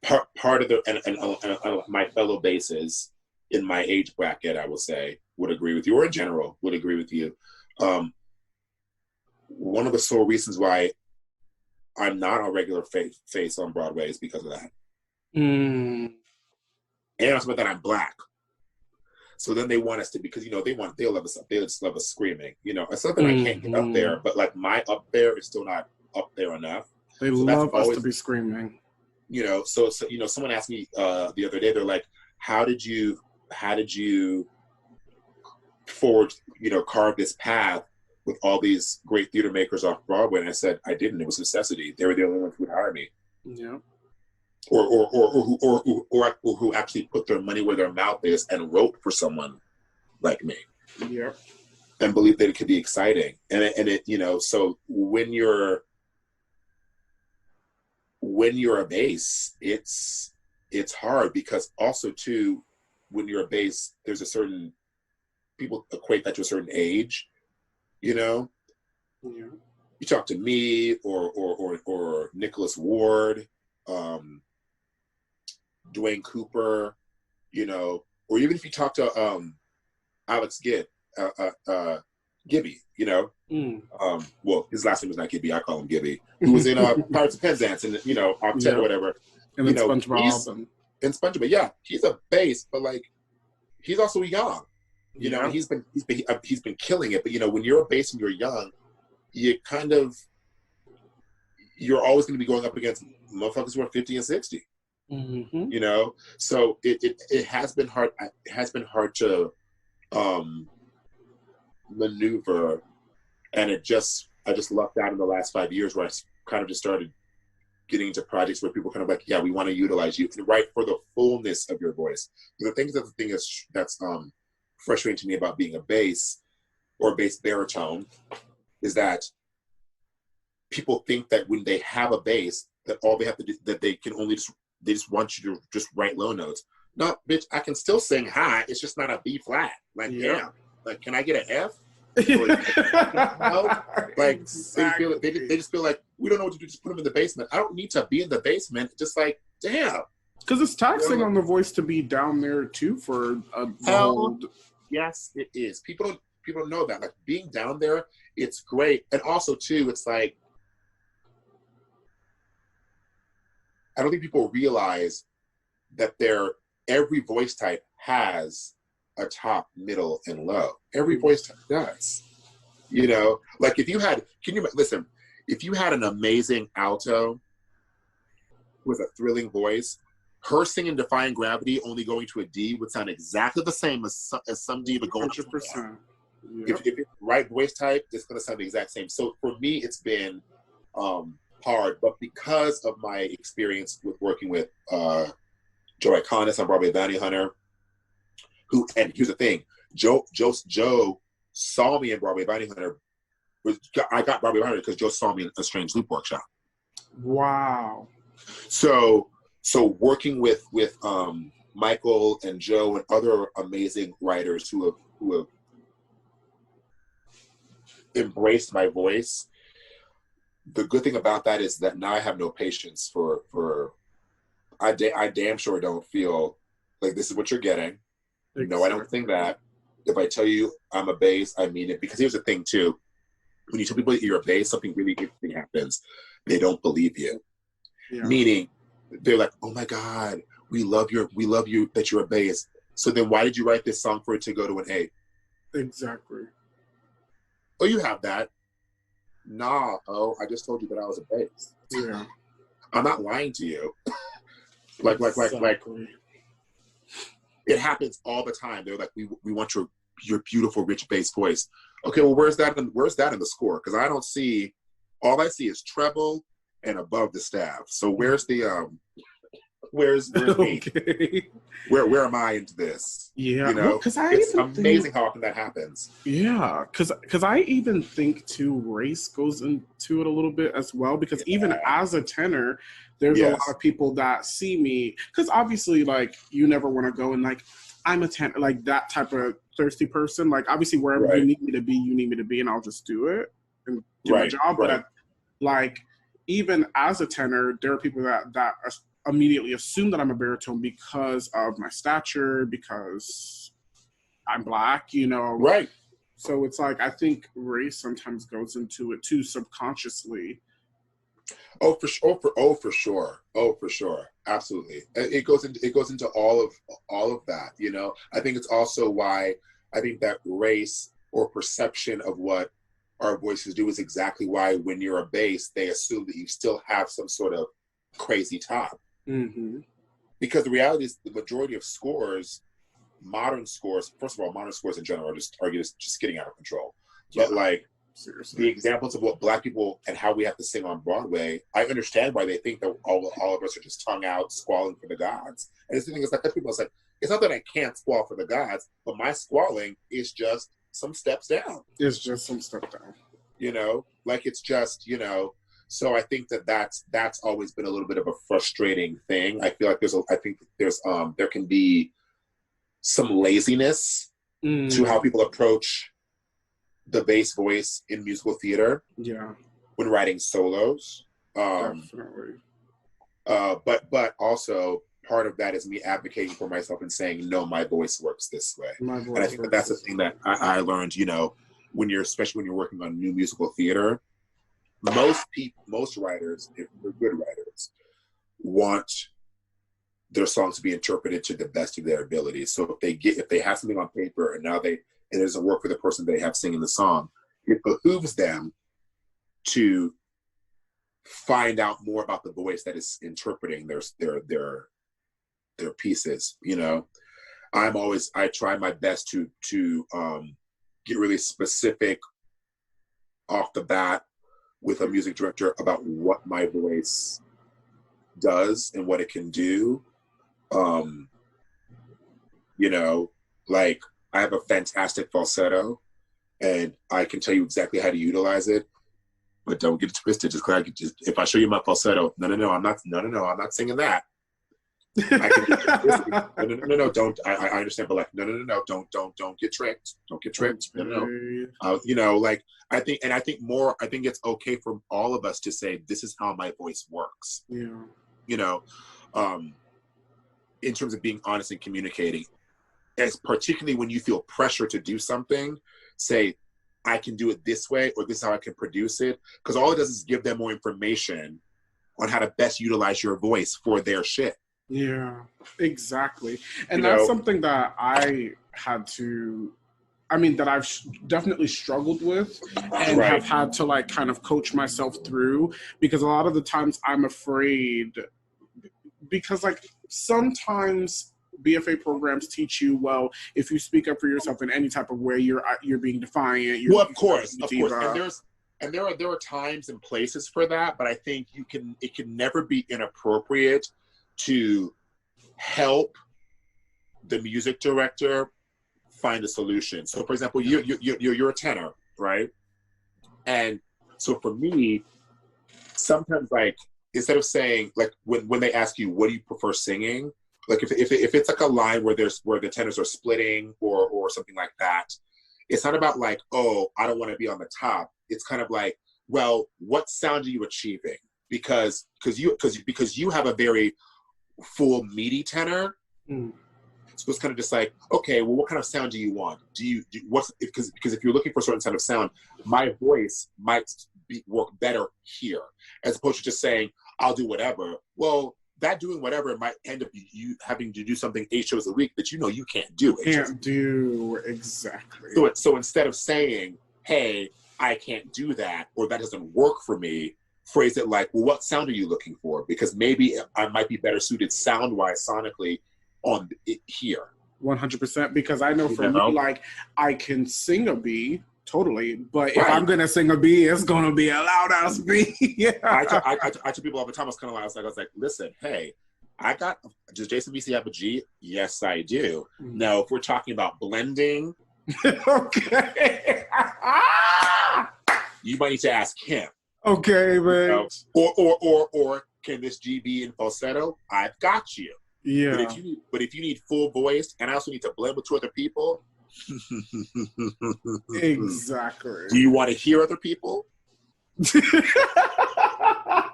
part of and my fellow basses in my age bracket, I will say, would agree with you, or in general would agree with you. One of the sole reasons why I'm not a regular face on Broadway is because of that. And also that I'm Black. So then they want us to, because they'll love us. They just love us screaming. It's something I can't get up there, but like my up there is still not up there enough. They love us to be screaming. So someone asked me the other day. They're like, how did you forge, carve this path with all these great theater makers off Broadway? And I said, I didn't. It was necessity. They were the only ones who would hire me. Yeah. Or who actually put their money where their mouth is and wrote for someone like me. Yeah. And believed that it could be exciting. And it so when you're a bass, it's hard, because also too, when you're a bass, there's a certain, people equate that to a certain age, Yeah. You talk to me or Nicholas Ward, Dwayne Cooper, or even if you talk to Alex Gibby, well, his last name is not Gibby, I call him Gibby, who was in Pirates of Penzance and Octet or whatever. And then SpongeBob. And SpongeBob, yeah, he's a bass, but like he's also young. And he's been killing it. But when you're a bass and you're young, you're always going to be going up against motherfuckers who are 50 and 60. Mm-hmm. So it has been hard. It has been hard to maneuver, and I just lucked out in the last 5 years where I kind of just started getting into projects where people kind of like, yeah, we want to utilize you and write for the fullness of your voice. The thing that's frustrating to me about being a bass or bass baritone is that people think that when they have a bass, that all they have to do, that they just want you to just write low notes. No, bitch, I can still sing high. It's just not a B flat. Like, yeah. Like, can I get an F? Like, exactly. they just feel like we don't know what to do. Just put them in the basement. I don't need to be in the basement. Just like, damn, Because it's taxing on the voice to be down there too for the whole. Yes, it is. People don't know that. Like being down there, it's great, and also too, it's like I don't think people realize that every voice type has a top, middle, and low. Every voice type does. You know, like if you had an amazing alto with a thrilling voice, her singing Defying Gravity only going to a D would sound exactly the same as some diva going to 100%. Yep. If it's the right voice type, it's going to sound the exact same. So for me, it's been hard, but because of my experience with working with Joe Iconis on Broadway Bounty Hunter, and here's the thing, Joe saw me in Broadway Bounty Hunter. I got Broadway Bounty Hunter because Joe saw me in a Strange Loop workshop. Wow. So working with Michael and Joe and other amazing writers who have embraced my voice. The good thing about that is that now I have no patience for I damn sure don't feel like this is what you're getting. Exactly. No, I don't think that. If I tell you I'm a bass, I mean it. Because here's the thing too. When you tell people that you're a bass, something really interesting happens. They don't believe you. Yeah. Meaning they're like, oh my God, we love you that you're a bass. So then why did you write this song for it to go to an A? Exactly. Oh, you have that. Nah, I just told you that I was a bass. Yeah. I'm not lying to you. like it happens all the time. They're like, we want your beautiful, rich bass voice. Okay, well, where's that in the score? Because I don't see, all I see is treble and above the staff. So where's the where's me? Okay. Where am I into this? Yeah, you know, because it's amazing how often that happens. Yeah, because I even think too race goes into it a little bit as well. Because even as a tenor, there's a lot of people that see me, because obviously, like, you never want to go and like, I'm a tenor, like that type of thirsty person. Like, obviously, wherever you need me to be, and I'll just do it and do my job. But like, even as a tenor, there are people that immediately assume that I'm a baritone because of my stature, because I'm Black, you know. Right. So it's like, I think race sometimes goes into it too subconsciously. Oh, for sure. Absolutely. It goes into all of that, you know. I think it's also why I think that race or perception of what our voices do is exactly why when you're a bass, they assume that you still have some sort of crazy top. Mm-hmm. Because the reality is the majority of scores, modern scores in general are just getting out of control. But like, seriously, the examples of what Black people and how we have to sing on Broadway, I understand why they think that all of us are just tongue out squalling for the gods. And the thing is, like, people, it's not that I can't squall for the gods, but my squalling is just some steps down. It's just some step down. You know, like, it's just, you know. So I think that's always been a little bit of a frustrating thing. I feel like there can be some laziness to how people approach the bass voice in musical theater. Yeah. When writing solos. Definitely. But also part of that is me advocating for myself and saying, no, my voice works this way. And I think that's the thing that I learned, you know, especially when you're working on new musical theater. Most writers, if they're good writers, want their songs to be interpreted to the best of their ability. So if they have something on paper and it doesn't work for the person they have singing the song, it behooves them to find out more about the voice that is interpreting their pieces. You know, I try my best to get really specific off the bat with a music director about what my voice does and what it can do. You know, like, I have a fantastic falsetto and I can tell you exactly how to utilize it, but don't get it twisted. If I show you my falsetto, I'm not singing that. I can no, don't. I understand, but like, no, don't get tricked. Don't get tricked. No. You know, like, I think it's okay for all of us to say, this is how my voice works. Yeah. You know, in terms of being honest and communicating, as particularly when you feel pressure to do something, say, I can do it this way, or this is how I can produce it. Because all it does is give them more information on how to best utilize your voice for their shit. Yeah, exactly. And that's something that that I've definitely struggled with and have had to like kind of coach myself through, because a lot of the times I'm afraid, because like sometimes BFA programs teach you, well, if you speak up for yourself in any type of way, you're being defiant. Well, of course. And there are times and places for that, but I think it can never be inappropriate to help the music director find a solution. So, for example, you're a tenor, right? And so for me, sometimes like instead of saying like when they ask you what do you prefer singing, like if it's like a line where the tenors are splitting or something like that, it's not about like, oh, I don't want to be on the top. It's kind of like, well, what sound are you achieving? Because you have a very full meaty tenor. So it's kind of just like, okay, well, what kind of sound do you want? Because if you're looking for a certain kind of sound, my voice might work better here, as opposed to just saying, I'll do whatever. Well, that doing whatever might end up you having to do something 8 shows a week that you can't do. Exactly. So instead of saying, hey, I can't do that, or that doesn't work for me, phrase it like, well, what sound are you looking for? Because maybe I might be better suited sound-wise, sonically, on it here. 100%, because I know for me, like, I can sing a B, totally, but if I'm gonna sing a B, it's gonna be a loud ass B. Yeah. I tell people all the time, I was like, listen, hey, does Jason Veasey have a G? Yes, I do. Now, if we're talking about blending, okay, you might need to ask him. Okay, man. Or can this G be in falsetto? I've got you. Yeah. But if you need full voice, and I also need to blend with 2 other people. Exactly. Do you want to hear other people?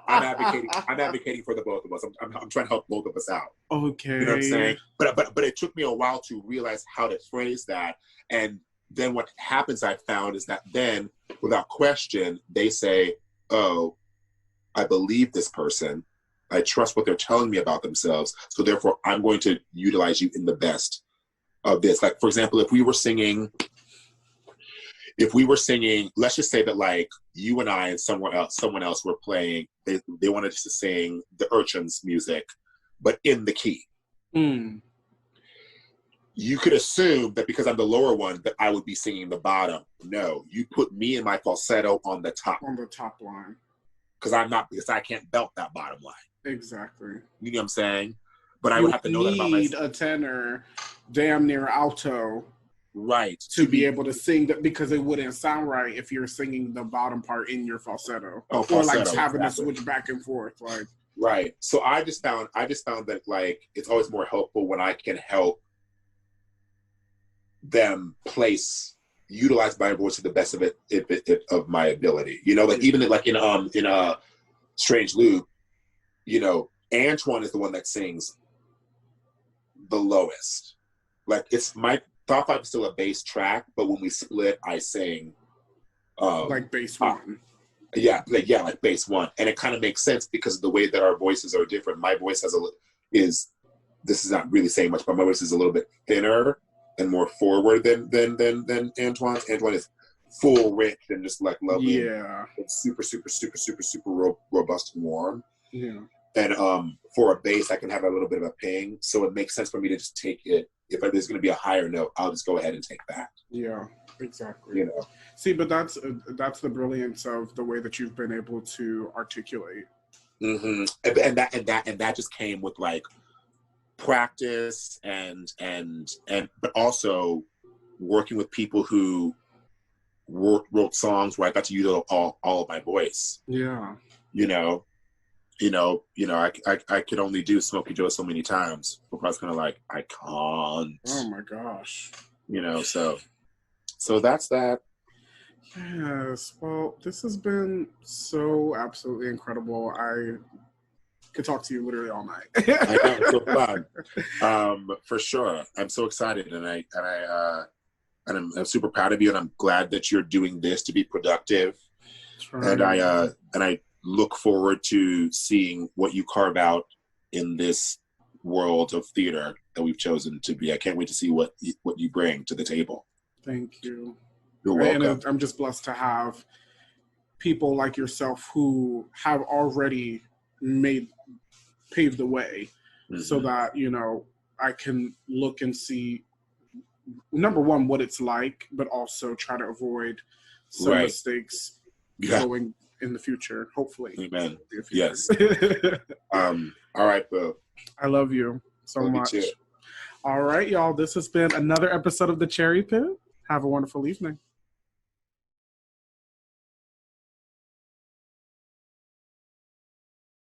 I'm advocating for the both of us. I'm trying to help both of us out. Okay. You know what I'm saying? But it took me a while to realize how to phrase that. And then what happens, I found, is that then, without question, they say, oh, I believe this person. I trust what they're telling me about themselves. So therefore, I'm going to utilize you in the best of this. Like, for example, if we were singing, let's just say that like you and I and someone else were playing, they wanted us to sing the Urchins music, but in the key. You could assume that because I'm the lower one, that I would be singing the bottom. No, you put me in my falsetto on the top. On the top line. Because I can't belt that bottom line. Exactly. You know what I'm saying? But I would have to know that about myself. You need a tenor damn near alto. Right. To be able to sing that, because it wouldn't sound right if you're singing the bottom part in your falsetto. Or like having to switch back and forth. Like. Right. So I just found that like it's always more helpful when I can help them utilize my voice to the best of of my ability. You know, like even like in a Strange Loop, you know, Antoine is the one that sings the lowest. Like it's my top 5 is still a bass track, but when we split, I sing like bass 1. Yeah, like bass 1, and it kind of makes sense because of the way that our voices are different. My voice this is not really saying much, but my voice is a little bit thinner and more forward than Antoine's. Antoine is full, rich, and just like lovely. Yeah. And super, super, super, super, super robust and warm. Yeah. And for a bass, I can have a little bit of a ping, so it makes sense for me to just take it. If there's going to be a higher note, I'll just go ahead and take that. Yeah, exactly. You know. See, but that's the brilliance of the way that you've been able to articulate. Mm-hmm. And that just came with like practice and but also working with people who wrote songs where I got to use all of my voice. Yeah. I could only do Smokey Joe so many times before I was kind of like, I can't. Oh my gosh. You know, so that's that. Yes. Well, this has been so absolutely incredible. could talk to you literally all night. I know, it's so fun. For sure. I'm so excited, and I'm super proud of you, and I'm glad that you're doing this to be productive. And I look forward to seeing what you carve out in this world of theater that we've chosen to be. I can't wait to see what you bring to the table. Thank you. You're welcome. And I'm just blessed to have people like yourself who have already paved the way, so that, you know, I can look and see, number one, what it's like, but also try to avoid some mistakes going in the future, hopefully. Amen. Yes. All right, Boo. I love you so much. All right, y'all. This has been another episode of The Cherry Pit. Have a wonderful evening.